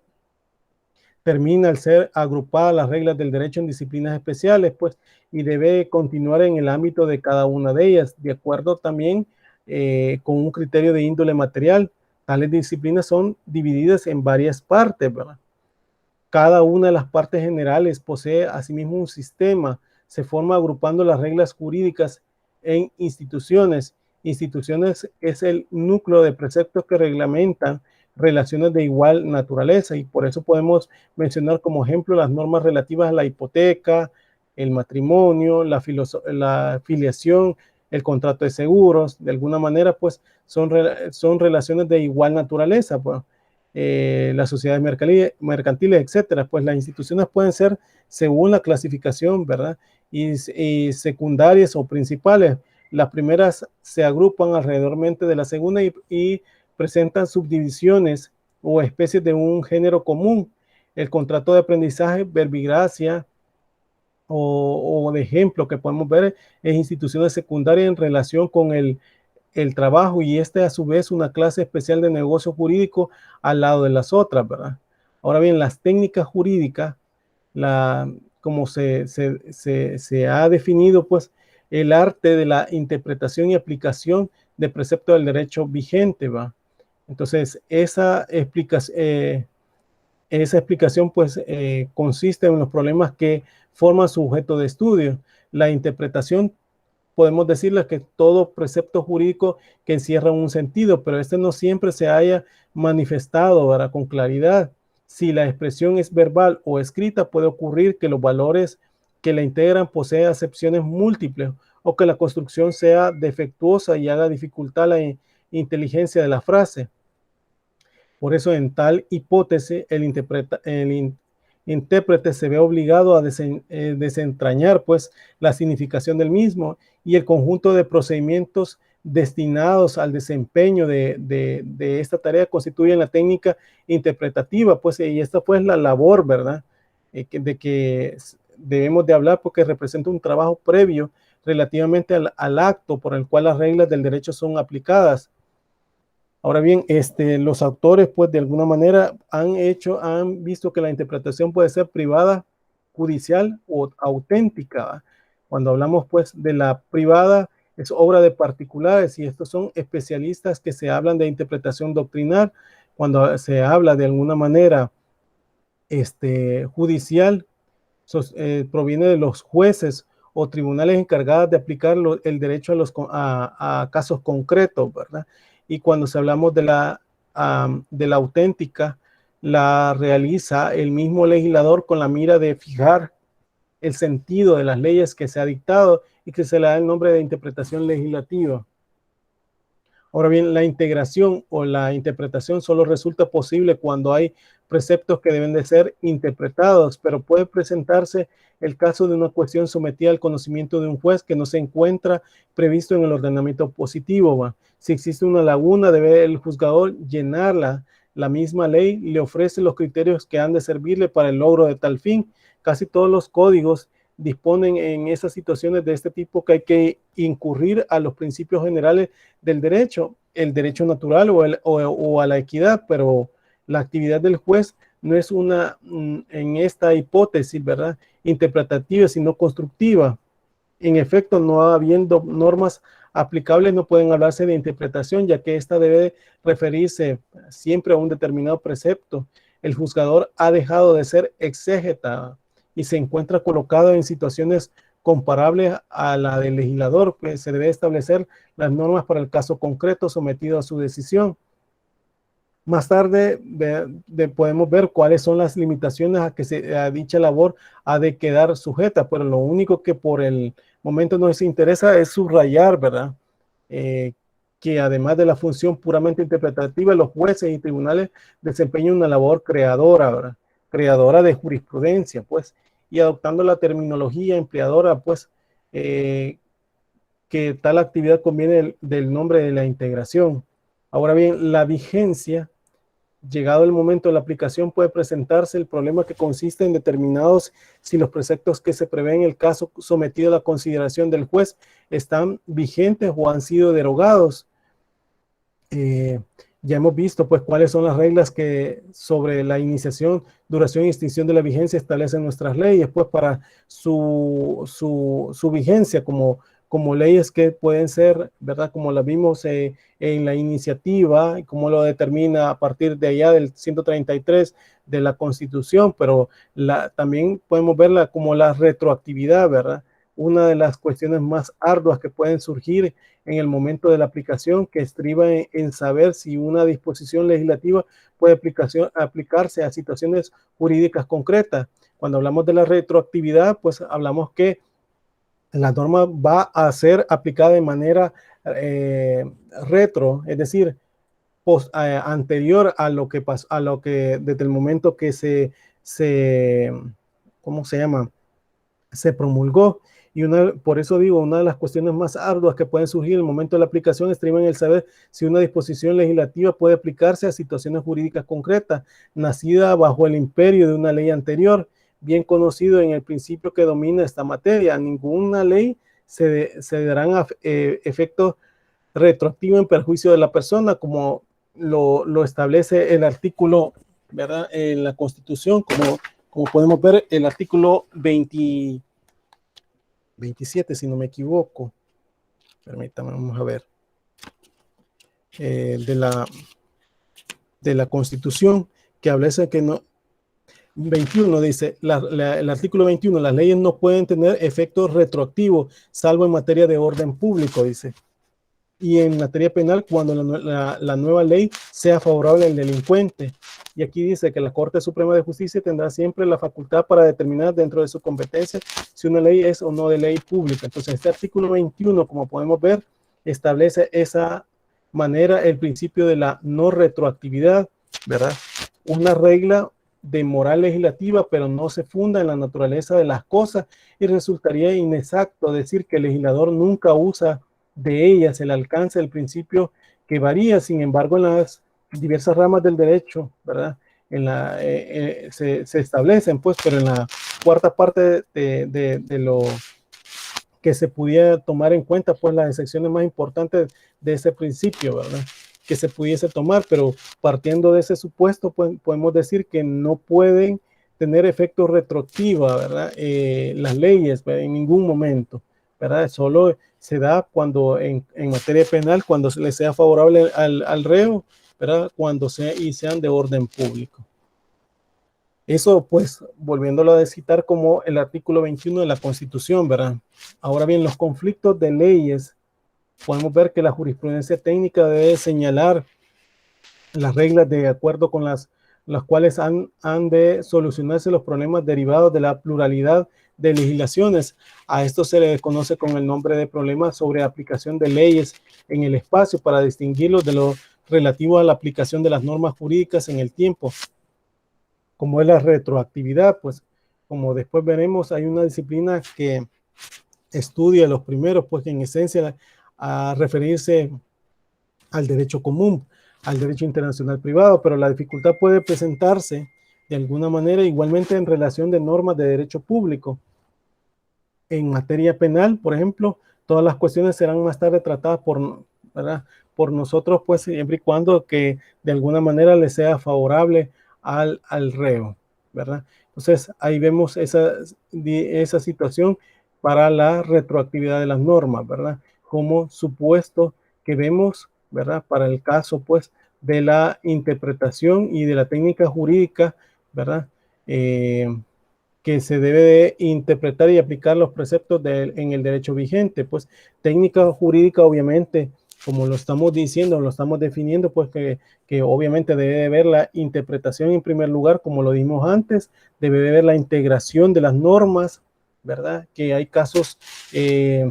S1: termina al ser agrupadas las reglas del derecho en disciplinas especiales, pues, y debe continuar en el ámbito de cada una de ellas, de acuerdo también con un criterio de índole material. Tales disciplinas son divididas en varias partes, ¿verdad? Cada una de las partes generales posee asimismo un sistema, se forma agrupando las reglas jurídicas en instituciones. Instituciones es el núcleo de preceptos que reglamentan relaciones de igual naturaleza, y por eso podemos mencionar como ejemplo las normas relativas a la hipoteca, el matrimonio, la filiación, el contrato de seguros. De alguna manera, pues son relaciones de igual naturaleza, pues. Las sociedades mercantiles, etcétera. Pues las instituciones pueden ser según la clasificación, ¿verdad?, y secundarias o principales. Las primeras se agrupan alrededormente de la segunda y presentan subdivisiones o especies de un género común. El contrato de aprendizaje, verbigracia o de ejemplo que podemos ver es instituciones secundarias en relación con el trabajo, y a su vez una clase especial de negocio jurídico al lado de las otras, ¿verdad? Ahora bien, las técnicas jurídicas, como se ha definido, pues el arte de la interpretación y aplicación de preceptos del derecho vigente, ¿va? Entonces, esa explicación pues consiste en los problemas que forman su objeto de estudio. La interpretación, podemos decirle que todo precepto jurídico que encierra un sentido, pero este no siempre se haya manifestado, ¿verdad?, con claridad. Si la expresión es verbal o escrita, puede ocurrir que los valores que la integran poseen acepciones múltiples, o que la construcción sea defectuosa y haga dificultar la inteligencia de la frase. Por eso, en tal hipótesis, el intérprete se ve obligado a desentrañar pues la significación del mismo y el conjunto de procedimientos destinados al desempeño de esta tarea constituyen la técnica interpretativa, pues, y esta fue la labor, ¿verdad? De que debemos de hablar porque representa un trabajo previo relativamente al acto por el cual las reglas del derecho son aplicadas. Ahora bien, los autores, pues, de alguna manera han visto que la interpretación puede ser privada, judicial o auténtica, ¿va? Cuando hablamos, pues, de la privada, es obra de particulares y estos son especialistas que se hablan de interpretación doctrinal. Cuando se habla de alguna manera judicial, proviene de los jueces o tribunales encargados de aplicar el derecho a casos concretos, ¿verdad? Y cuando hablamos de la auténtica, la realiza el mismo legislador con la mira de fijar el sentido de las leyes que se ha dictado y que se le da el nombre de interpretación legislativa. Ahora bien, la integración o la interpretación solo resulta posible cuando hay preceptos que deben de ser interpretados, pero puede presentarse el caso de una cuestión sometida al conocimiento de un juez que no se encuentra previsto en el ordenamiento positivo, ¿va? Si existe una laguna, debe el juzgador llenarla. La misma ley le ofrece los criterios que han de servirle para el logro de tal fin. Casi todos los códigos disponen en esas situaciones de este tipo que hay que incurrir a los principios generales del derecho, el derecho natural o a la equidad, pero la actividad del juez no es en esta hipótesis, ¿verdad?, interpretativa, sino constructiva. En efecto, no habiendo normas aplicables, no pueden hablarse de interpretación, ya que esta debe referirse siempre a un determinado precepto. El juzgador ha dejado de ser exégeta y se encuentra colocado en situaciones comparables a la del legislador, que se debe establecer las normas para el caso concreto sometido a su decisión. Más tarde podemos ver cuáles son las limitaciones a dicha labor ha de quedar sujeta, pero lo único que por el momento nos interesa es subrayar, ¿verdad? Que además de la función puramente interpretativa, los jueces y tribunales desempeñan una labor creadora, ¿verdad?, creadora de jurisprudencia, pues, y adoptando la terminología empleadora, pues, que tal actividad conviene del nombre de la integración. Ahora bien, la vigencia, llegado el momento de la aplicación, puede presentarse el problema que consiste en determinados si los preceptos que se prevén en el caso sometido a la consideración del juez están vigentes o han sido derogados. Ya hemos visto, pues, cuáles son las reglas que sobre la iniciación, duración y extinción de la vigencia establecen nuestras leyes, pues, para su vigencia como leyes que pueden ser, ¿verdad?, como la vimos en la iniciativa, y como lo determina a partir de allá del 133 de la Constitución, pero también podemos verla como la retroactividad, ¿verdad? Una de las cuestiones más arduas que pueden surgir en el momento de la aplicación, que estriba en saber si una disposición legislativa puede aplicarse a situaciones jurídicas concretas. Cuando hablamos de la retroactividad, pues hablamos que la norma va a ser aplicada de manera retro, es decir, anterior a lo que pasó, desde el momento que ¿cómo se llama?, se promulgó. Y por eso digo, una de las cuestiones más arduas que pueden surgir en el momento de la aplicación estriba en el saber si una disposición legislativa puede aplicarse a situaciones jurídicas concretas, nacida bajo el imperio de una ley anterior, bien conocido en el principio que domina esta materia. Ninguna ley se darán efectos retroactivos en perjuicio de la persona, como lo establece el artículo, ¿verdad?, en la Constitución, como podemos ver, el artículo 27, si no me equivoco. Permítame, vamos a ver. De la Constitución, que establece que no. 21 dice, el artículo 21, las leyes no pueden tener efectos retroactivos, salvo en materia de orden público, dice. Y en materia penal, cuando la nueva ley sea favorable al delincuente. Y aquí dice que la Corte Suprema de Justicia tendrá siempre la facultad para determinar dentro de su competencia si una ley es o no de ley pública. Entonces, este artículo 21, como podemos ver, establece esa manera el principio de la no retroactividad, ¿verdad? Una regla de moral legislativa, pero no se funda en la naturaleza de las cosas, y resultaría inexacto decir que el legislador nunca usa de ellas el alcance del principio que varía. Sin embargo, en las diversas ramas del derecho, ¿verdad? Se establecen, pues, pero en la cuarta parte de lo que se pudiera tomar en cuenta, pues, las excepciones más importantes de ese principio, ¿verdad? Que se pudiese tomar, pero partiendo de ese supuesto, pues, podemos decir que no pueden tener efecto retroactivo, ¿verdad? Las leyes, ¿verdad? En ningún momento, ¿verdad? Solo se da cuando en materia penal, cuando se le sea favorable al reo, ¿verdad? Cuando sean de orden público. Eso, pues, volviéndolo a citar como el artículo 21 de la Constitución, ¿verdad? Ahora bien, los conflictos de leyes, podemos ver que la jurisprudencia técnica debe señalar las reglas de acuerdo con las cuales han de solucionarse los problemas derivados de la pluralidad de legislaciones. A esto se le conoce con el nombre de problemas sobre aplicación de leyes en el espacio, para distinguirlos de lo relativo a la aplicación de las normas jurídicas en el tiempo, como es la retroactividad. Pues, como después veremos, hay una disciplina que estudia los primeros, pues, en esencia a referirse al derecho común, al derecho internacional privado, pero la dificultad puede presentarse de alguna manera igualmente en relación de normas de derecho público. En materia penal, por ejemplo, todas las cuestiones serán más tarde tratadas ¿verdad? Por nosotros, pues, siempre y cuando que de alguna manera le sea favorable al reo, ¿verdad? Entonces, ahí vemos esa situación para la retroactividad de las normas, ¿verdad? Como supuesto que vemos, ¿verdad? Para el caso, pues, de la interpretación y de la técnica jurídica, ¿verdad? Que se debe de interpretar y aplicar los preceptos en el derecho vigente. Pues, técnica jurídica, obviamente, como lo estamos diciendo, lo estamos definiendo, pues que obviamente debe de ver la interpretación en primer lugar, como lo dijimos antes, debe de ver la integración de las normas, ¿verdad? Que hay casos de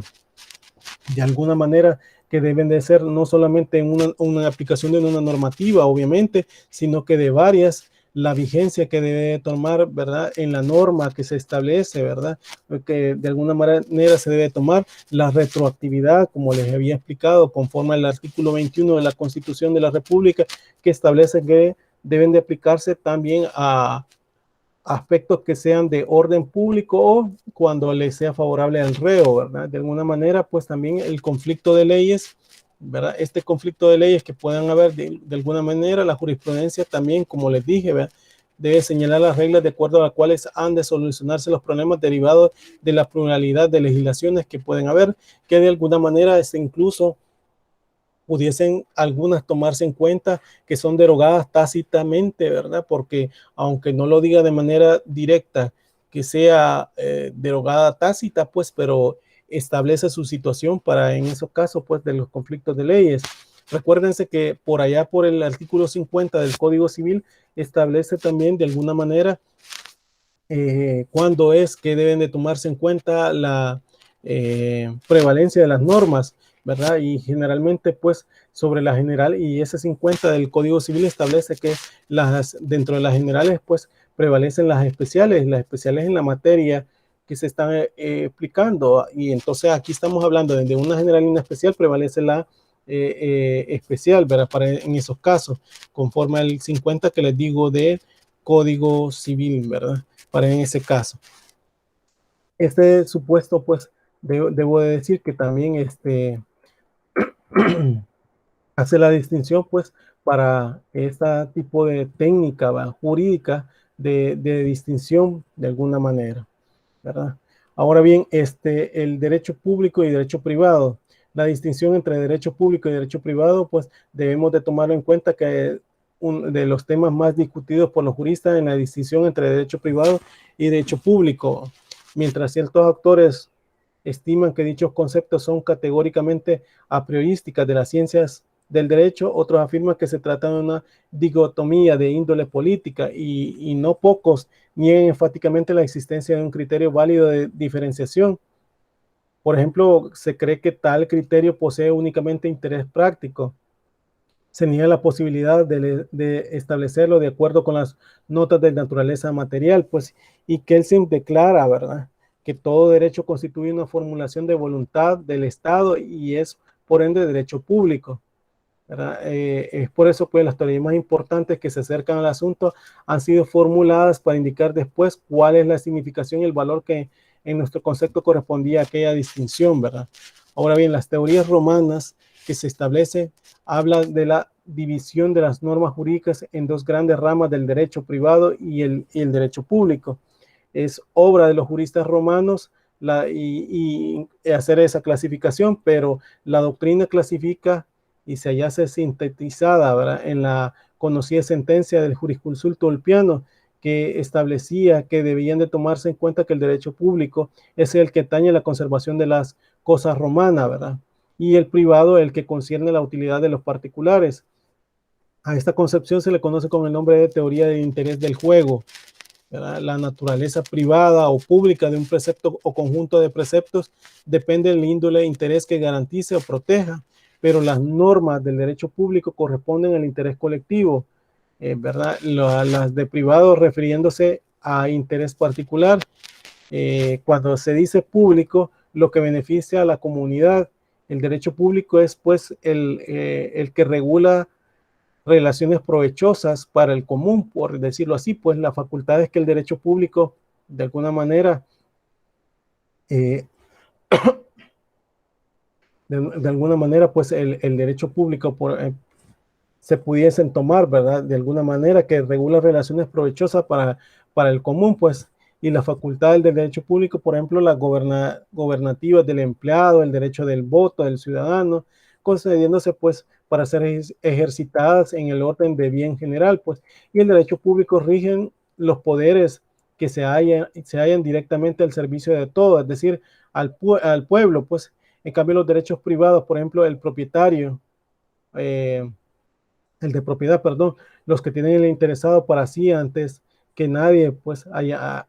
S1: alguna manera que deben de ser no solamente una aplicación de una normativa, obviamente, sino que de varias, la vigencia que debe tomar, ¿verdad? En la norma que se establece, ¿verdad? Que de alguna manera se debe tomar la retroactividad, como les había explicado, conforme al artículo 21 de la Constitución de la República, que establece que deben de aplicarse también a aspectos que sean de orden público o cuando le sea favorable al reo, ¿verdad? De alguna manera, pues también el conflicto de leyes, ¿verdad? Este conflicto de leyes que puedan haber de alguna manera, la jurisprudencia también, como les dije, ¿verdad? Debe señalar las reglas de acuerdo a las cuales han de solucionarse los problemas derivados de la pluralidad de legislaciones que pueden haber, que de alguna manera incluso pudiesen algunas tomarse en cuenta que son derogadas tácitamente, ¿verdad? Porque aunque no lo diga de manera directa que sea derogada tácita, pues, pero establece su situación para en esos casos, pues, de los conflictos de leyes. Recuérdense que por allá, por el artículo 50 del Código Civil, establece también de alguna manera cuándo es que deben de tomarse en cuenta la prevalencia de las normas, ¿verdad? Y generalmente, pues, sobre la general, y ese 50 del Código Civil establece que dentro de las generales, pues, prevalecen las especiales en la materia que se están explicando, y entonces aquí estamos hablando de una general y una especial, prevalece la especial, ¿verdad? En esos casos, conforme al 50 que les digo de Código Civil, ¿verdad? Para en ese caso. Este supuesto, pues, debo de decir que también hace la distinción, pues, para este tipo de técnica, ¿va? Jurídica de distinción de alguna manera, ¿verdad? Ahora bien, el derecho público y derecho privado. La distinción entre derecho público y derecho privado, pues, debemos de tomarlo en cuenta que uno de los temas más discutidos por los juristas en la distinción entre derecho privado y derecho público. Mientras ciertos autores estiman que dichos conceptos son categóricamente a priorísticas de las ciencias del derecho, otros afirman que se trata de una dicotomía de índole política y no pocos niegan enfáticamente la existencia de un criterio válido de diferenciación. Por ejemplo, se cree que tal criterio posee únicamente interés práctico. se niega la posibilidad de establecerlo de acuerdo con las notas de naturaleza material, pues, y Kelsen declara, ¿verdad?, que todo derecho constituye una formulación de voluntad del Estado y es, por ende, derecho público, ¿verdad? Es por eso, pues, las teorías más importantes que se acercan al asunto han sido formuladas para indicar después cuál es la significación y el valor que en nuestro concepto correspondía a aquella distinción, ¿verdad? Ahora bien, las teorías romanas que se establecen hablan de la división de las normas jurídicas en dos grandes ramas del derecho privado y el derecho público. Es obra de los juristas romanos y hacer esa clasificación, pero la doctrina clasifica y se hallase sintetizada, ¿verdad?, en la conocida sentencia del jurisconsulto Ulpiano, que establecía que debían de tomarse en cuenta que el derecho público es el que atañe a la conservación de las cosas romanas, ¿verdad?, y el privado el que concierne la utilidad de los particulares. A esta concepción se le conoce con el nombre de teoría del interés del juego, ¿verdad? La naturaleza privada o pública de un precepto o conjunto de preceptos depende del índole de interés que garantice o proteja, pero las normas del derecho público corresponden al interés colectivo, ¿verdad? Las de privado refiriéndose a interés particular. Cuando se dice público, lo que beneficia a la comunidad. El derecho público es, pues, el que regula relaciones provechosas para el común, por decirlo así, pues la facultad es que el derecho público, de alguna manera, de alguna manera, pues el derecho público se pudiesen tomar, ¿verdad?, de alguna manera que regula relaciones provechosas para el común, pues, y la facultad del derecho público, por ejemplo, las gobernativas del empleado, el derecho del voto del ciudadano, concediéndose, pues, para ser ejercitadas en el orden de bien general, pues, y el derecho público rigen los poderes que se hallan directamente al servicio de todo, es decir, al pueblo, pues. En cambio, los derechos privados, por ejemplo, el de propiedad, perdón, los que tienen el interesado para sí antes que nadie, pues,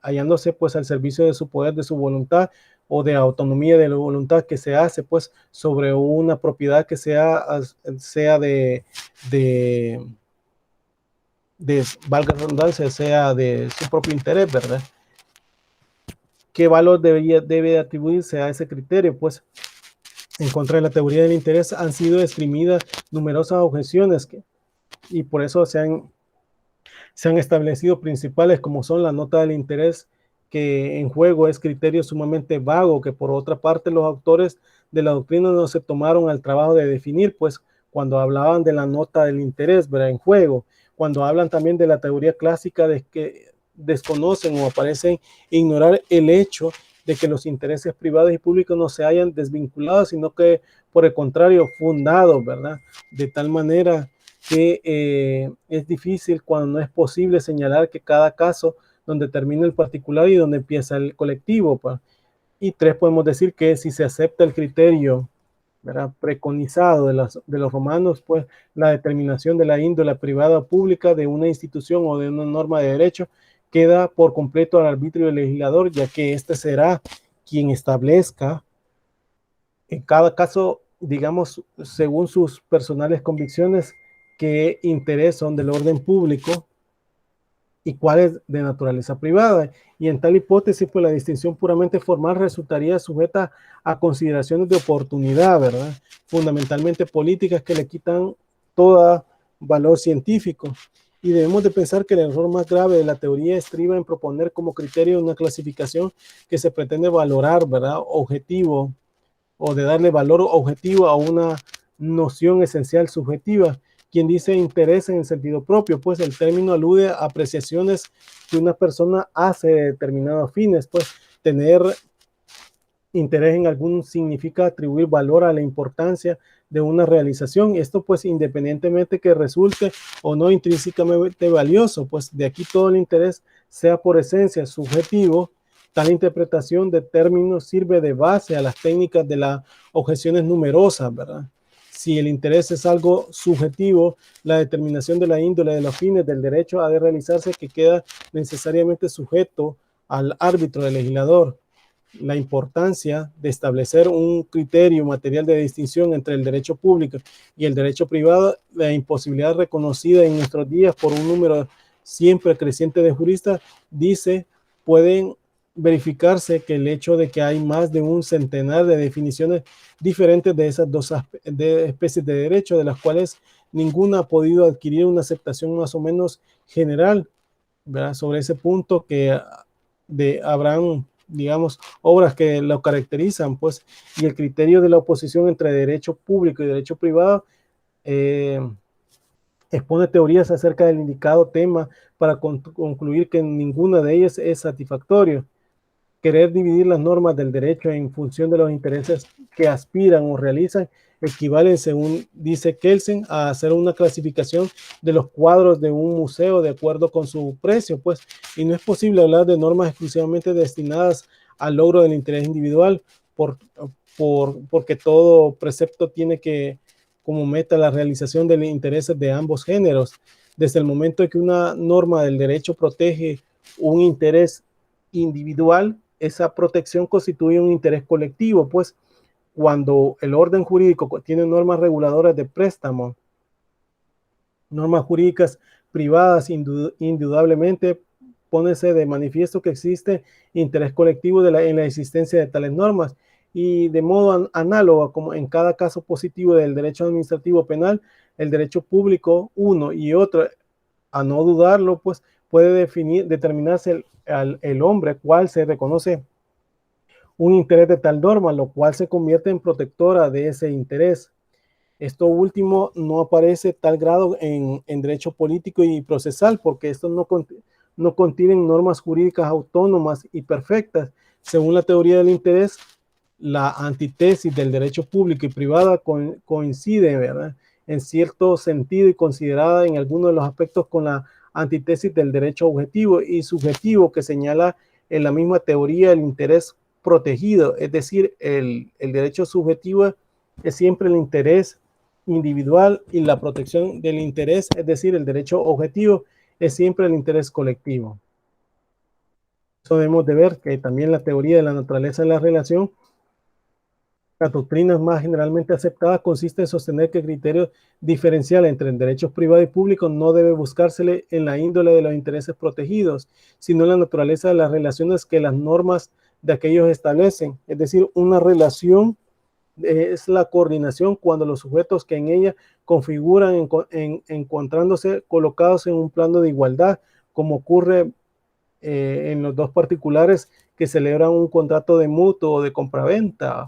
S1: hallándose, pues, al servicio de su poder, de su voluntad o de autonomía de la voluntad que se hace, pues, sobre una propiedad que sea valga la redundancia, sea de su propio interés, ¿verdad? ¿Qué valor debe atribuirse a ese criterio? Pues, en contra de la teoría del interés han sido esgrimidas numerosas objeciones y por eso se han establecido principales, como son la nota del interés, que en juego es criterio sumamente vago, que por otra parte los autores de la doctrina no se tomaron al trabajo de definir, pues, cuando hablaban de la nota del interés, ¿verdad?, en juego, cuando hablan también de la teoría clásica, de que desconocen o parecen ignorar el hecho de que los intereses privados y públicos no se hayan desvinculado, sino que por el contrario fundados, ¿verdad?, de tal manera que es difícil cuando no es posible señalar que cada caso donde termina el particular y donde empieza el colectivo, pues. Y tres, podemos decir que si se acepta el criterio, ¿verdad?, preconizado de los romanos, pues la determinación de la índole privada o pública de una institución o de una norma de derecho queda por completo al arbitrio del legislador, ya que éste será quien establezca en cada caso, digamos, según sus personales convicciones, qué intereses son del orden público y cuáles de naturaleza privada. Y en tal hipótesis, pues la distinción puramente formal resultaría sujeta a consideraciones de oportunidad, ¿verdad?, fundamentalmente políticas, que le quitan todo valor científico. Y debemos de pensar que el error más grave de la teoría estriba en proponer como criterio una clasificación que se pretende valorar, ¿verdad?, objetivo, o de darle valor objetivo a una noción esencial subjetiva. Quien dice interés en el sentido propio, pues el término alude a apreciaciones que una persona hace de determinados fines, pues tener interés en algún significa atribuir valor a la importancia de una realización, esto pues independientemente que resulte o no intrínsecamente valioso, pues de aquí todo el interés sea por esencia subjetivo. Tal interpretación de términos sirve de base a las técnicas de las objeciones numerosas, ¿verdad? Si el interés es algo subjetivo, la determinación de la índole de los fines del derecho ha de realizarse que queda necesariamente sujeto al árbitro del legislador. la importancia de establecer un criterio material de distinción entre el derecho público y el derecho privado, la imposibilidad reconocida en nuestros días por un número siempre creciente de juristas, dice, pueden verificarse que el hecho de que hay más de un centenar de definiciones diferentes de esas dos especies de derecho, de las cuales ninguna ha podido adquirir una aceptación más o menos general, ¿verdad? Sobre ese punto que habrán, digamos, obras que lo caracterizan, pues, y el criterio de la oposición entre derecho público y derecho privado expone teorías acerca del indicado tema para concluir que ninguna de ellas es satisfactorio. Querer dividir las normas del derecho en función de los intereses que aspiran o realizan equivale, según dice Kelsen, a hacer una clasificación de los cuadros de un museo de acuerdo con su precio, pues, y no es posible hablar de normas exclusivamente destinadas al logro del interés individual, porque todo precepto tiene que como meta la realización de los intereses de ambos géneros. Desde el momento en que una norma del derecho protege un interés individual, esa protección constituye un interés colectivo, pues cuando el orden jurídico tiene normas reguladoras de préstamo, normas jurídicas privadas, indudablemente pónese de manifiesto que existe interés colectivo en la existencia de tales normas, y de modo análogo como en cada caso positivo del derecho administrativo penal, el derecho público, uno y otro, a no dudarlo, pues puede determinarse el hombre cual se reconoce un interés de tal norma, lo cual se convierte en protectora de ese interés. Esto último no aparece tal grado en derecho político y procesal, porque estos no contienen normas jurídicas autónomas y perfectas. Según la teoría del interés, la antítesis del derecho público y privado coincide, ¿verdad?, en cierto sentido y considerada en algunos de los aspectos con la antítesis del derecho objetivo y subjetivo que señala en la misma teoría el interés protegido, es decir, el derecho subjetivo es siempre el interés individual y la protección del interés, es decir, el derecho objetivo es siempre el interés colectivo. Eso debemos de ver que también la teoría de la naturaleza de la relación, las doctrinas más generalmente aceptadas, consiste en sostener que el criterio diferencial entre derechos privados y públicos no debe buscársele en la índole de los intereses protegidos, sino en la naturaleza de las relaciones que las normas de aquellos establecen. Es decir, una relación es la coordinación cuando los sujetos que en ella configuran encontrándose colocados en un plano de igualdad, como ocurre en los dos particulares que celebran un contrato de mutuo o de compraventa,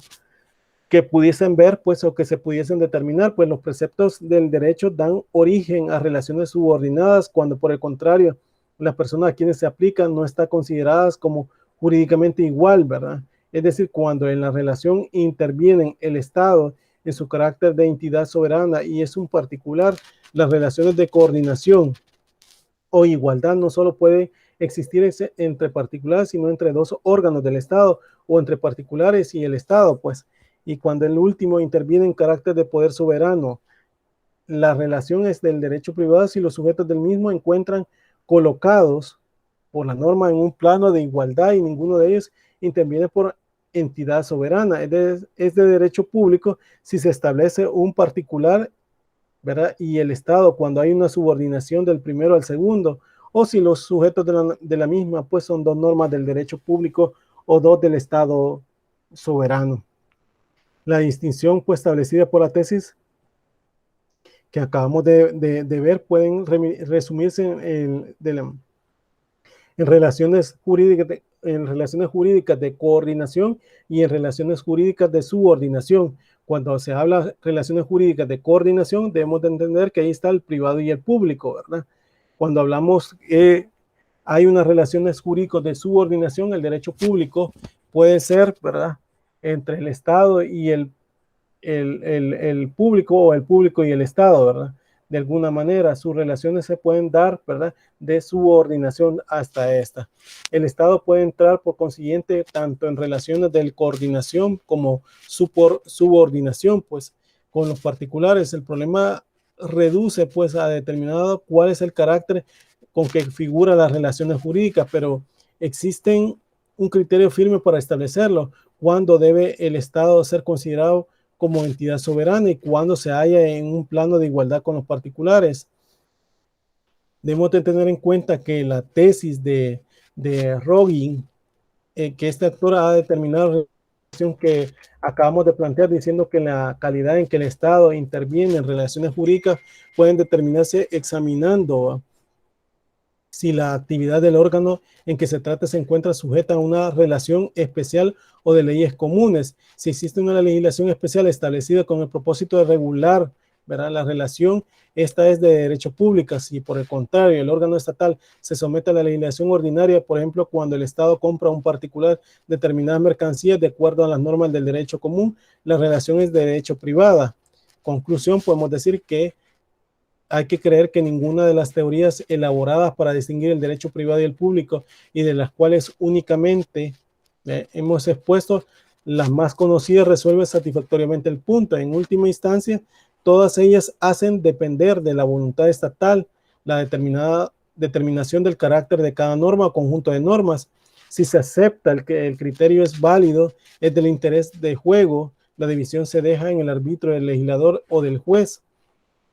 S1: que pudiesen ver, pues, o que se pudiesen determinar, pues los preceptos del derecho dan origen a relaciones subordinadas, cuando por el contrario, las personas a quienes se aplican no están consideradas como jurídicamente igual, ¿verdad? Es decir, cuando en la relación intervienen el Estado en su carácter de entidad soberana y es un particular, las relaciones de coordinación o igualdad no solo pueden existir entre particulares, sino entre dos órganos del Estado o entre particulares y el Estado, pues. Y cuando el último interviene en carácter de poder soberano, la relación es del derecho privado si los sujetos del mismo encuentran colocados por la norma en un plano de igualdad y ninguno de ellos interviene por entidad soberana. Es de derecho público si se establece un particular, ¿verdad?, y el Estado cuando hay una subordinación del primero al segundo, o si los sujetos de la misma pues son dos normas del derecho público o dos del Estado soberano. La distinción pues establecida por la tesis que acabamos de ver pueden resumirse en relaciones jurídicas de coordinación y en relaciones jurídicas de subordinación. Cuando se habla de relaciones jurídicas de coordinación, debemos de entender que ahí está el privado y el público, ¿verdad? Cuando hablamos hay unas relaciones jurídicas de subordinación, el derecho público puede ser, ¿verdad?, entre el Estado y el público, o el público y el Estado, ¿verdad? De alguna manera, sus relaciones se pueden dar, ¿verdad?, de subordinación hasta esta. El Estado puede entrar, por consiguiente, tanto en relaciones de coordinación como subordinación, pues, con los particulares. El problema reduce, pues, a determinado cuál es el carácter con que figuran las relaciones jurídicas, pero existen un criterio firme para establecerlo, cuándo debe el Estado ser considerado como entidad soberana y cuándo se halla en un plano de igualdad con los particulares. Debemos de tener en cuenta que la tesis de Rogin, que este autor ha determinado la relación que acabamos de plantear, diciendo que la calidad en que el Estado interviene en relaciones jurídicas pueden determinarse examinando si la actividad del órgano en que se trata se encuentra sujeta a una relación especial o de leyes comunes. Si existe una legislación especial establecida con el propósito de regular, ¿verdad?, la relación, esta es de derecho público. Si por el contrario el órgano estatal se somete a la legislación ordinaria, por ejemplo, cuando el Estado compra a un particular determinadas mercancías de acuerdo a las normas del derecho común, la relación es de derecho privada. Conclusión, podemos decir que hay que creer que ninguna de las teorías elaboradas para distinguir el derecho privado y el público, y de las cuales únicamente hemos expuesto, las más conocidas resuelven satisfactoriamente el punto. En última instancia, todas ellas hacen depender de la voluntad estatal la determinación del carácter de cada norma o conjunto de normas. Si se acepta que el criterio es válido, es del interés de juego, la división se deja en el arbitrio del legislador o del juez,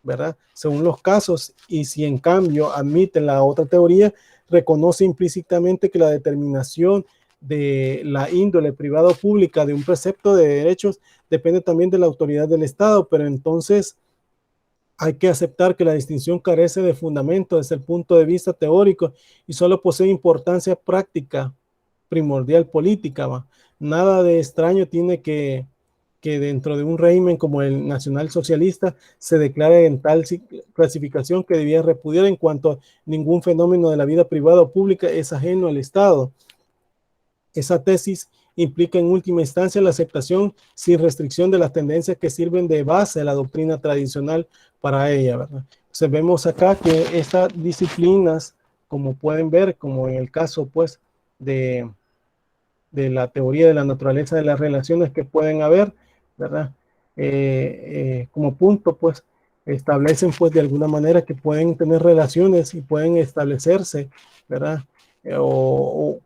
S1: ¿verdad?, según los casos. Y si en cambio admiten la otra teoría, reconoce implícitamente que la determinación de la índole privada o pública de un precepto de derechos depende también de la autoridad del Estado, pero entonces hay que aceptar que la distinción carece de fundamento desde el punto de vista teórico y solo posee importancia práctica, primordial política, ¿va? Nada de extraño tiene que dentro de un régimen como el nacionalsocialista se declare en tal clasificación que debía repudiar en cuanto ningún fenómeno de la vida privada o pública es ajeno al Estado. Esa tesis implica en última instancia la aceptación sin restricción de las tendencias que sirven de base a la doctrina tradicional para ella, ¿verdad? Entonces vemos acá que estas disciplinas, como pueden ver, como en el caso pues de la teoría de la naturaleza de las relaciones que pueden haber, ¿verdad? Como punto, pues, establecen, pues, de alguna manera que pueden tener relaciones y pueden establecerse, ¿verdad? O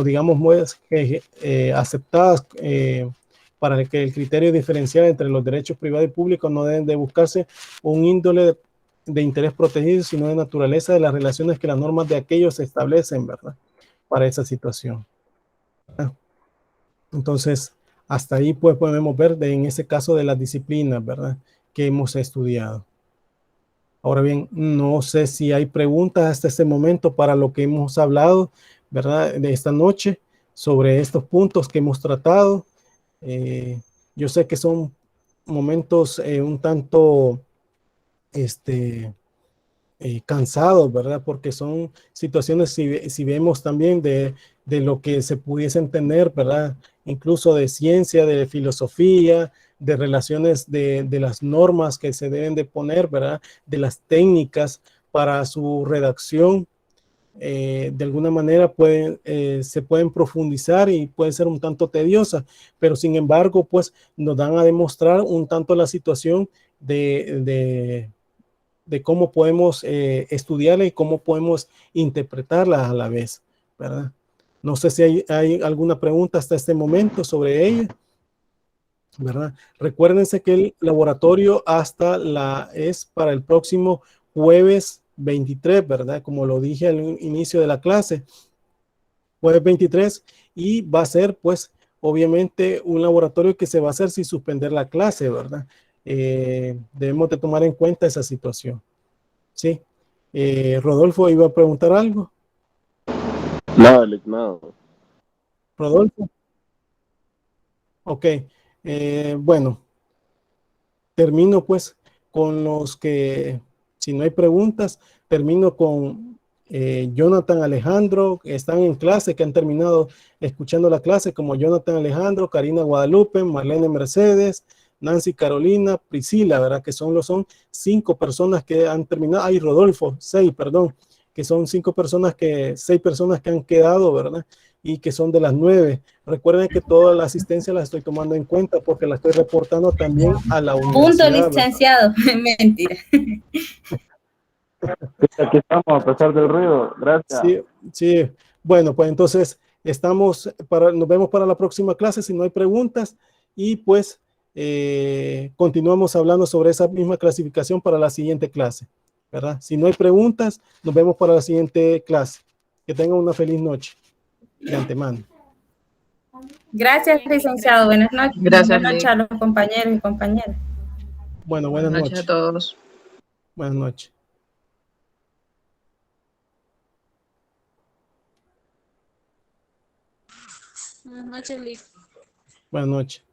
S1: digamos, pues, aceptadas para que el criterio diferencial entre los derechos privados y públicos no deben de buscarse un índole de interés protegido, sino de naturaleza de las relaciones que las normas de aquellos establecen, ¿verdad?, para esa situación. Entonces, hasta ahí pues podemos ver en ese caso de las disciplinas, ¿verdad?, que hemos estudiado. Ahora bien, no sé si hay preguntas hasta este momento para lo que hemos hablado, ¿verdad?, de esta noche sobre estos puntos que hemos tratado. Yo sé que son momentos un tanto cansados, ¿verdad?, porque son situaciones, si vemos también de lo que se pudiese entender, ¿verdad?, incluso de ciencia, de filosofía, de relaciones de las normas que se deben de poner, ¿verdad?, de las técnicas para su redacción, de alguna manera se pueden profundizar y puede ser un tanto tediosa, pero sin embargo, pues nos dan a demostrar un tanto la situación de cómo podemos estudiarla y cómo podemos interpretarla a la vez, ¿verdad? No sé si hay alguna pregunta hasta este momento sobre ella, ¿verdad? Recuérdense que el laboratorio es para el próximo jueves 23, ¿verdad? Como lo dije al inicio de la clase, jueves 23, y va a ser, pues, obviamente un laboratorio que se va a hacer sin suspender la clase, ¿verdad? Debemos de tomar en cuenta esa situación. Sí. Rodolfo iba a preguntar algo.
S3: Nada, no.
S1: Rodolfo. Ok. Bueno, termino pues con los que, si no hay preguntas, termino con Jonathan Alejandro, que están en clase, que han terminado escuchando la clase, como Jonathan Alejandro, Karina Guadalupe, Marlene Mercedes, Nancy Carolina, Priscila, ¿verdad? Que son 5 personas que han terminado. Ay, Rodolfo, 6, perdón, que son 6 personas que han quedado, ¿verdad? Y que son de las 9. Recuerden que toda la asistencia la estoy tomando en cuenta porque la estoy reportando también a la universidad.
S4: Punto, licenciado. Mentira.
S3: Aquí estamos a pesar del ruido. Gracias.
S1: Sí, sí. Bueno, pues entonces nos vemos para la próxima clase si no hay preguntas y pues continuamos hablando sobre esa misma clasificación para la siguiente clase, ¿verdad? Si no hay preguntas, nos vemos para la siguiente clase. Que tengan una feliz noche de antemano.
S4: Gracias, licenciado. Buenas noches.
S5: Gracias,
S4: Buenas noches
S5: Lic.
S4: a los compañeros y compañeras.
S1: Bueno, buenas noches.
S5: a todos.
S1: Buenas noches.
S2: Buenas noches, Lick.
S1: Buenas noches.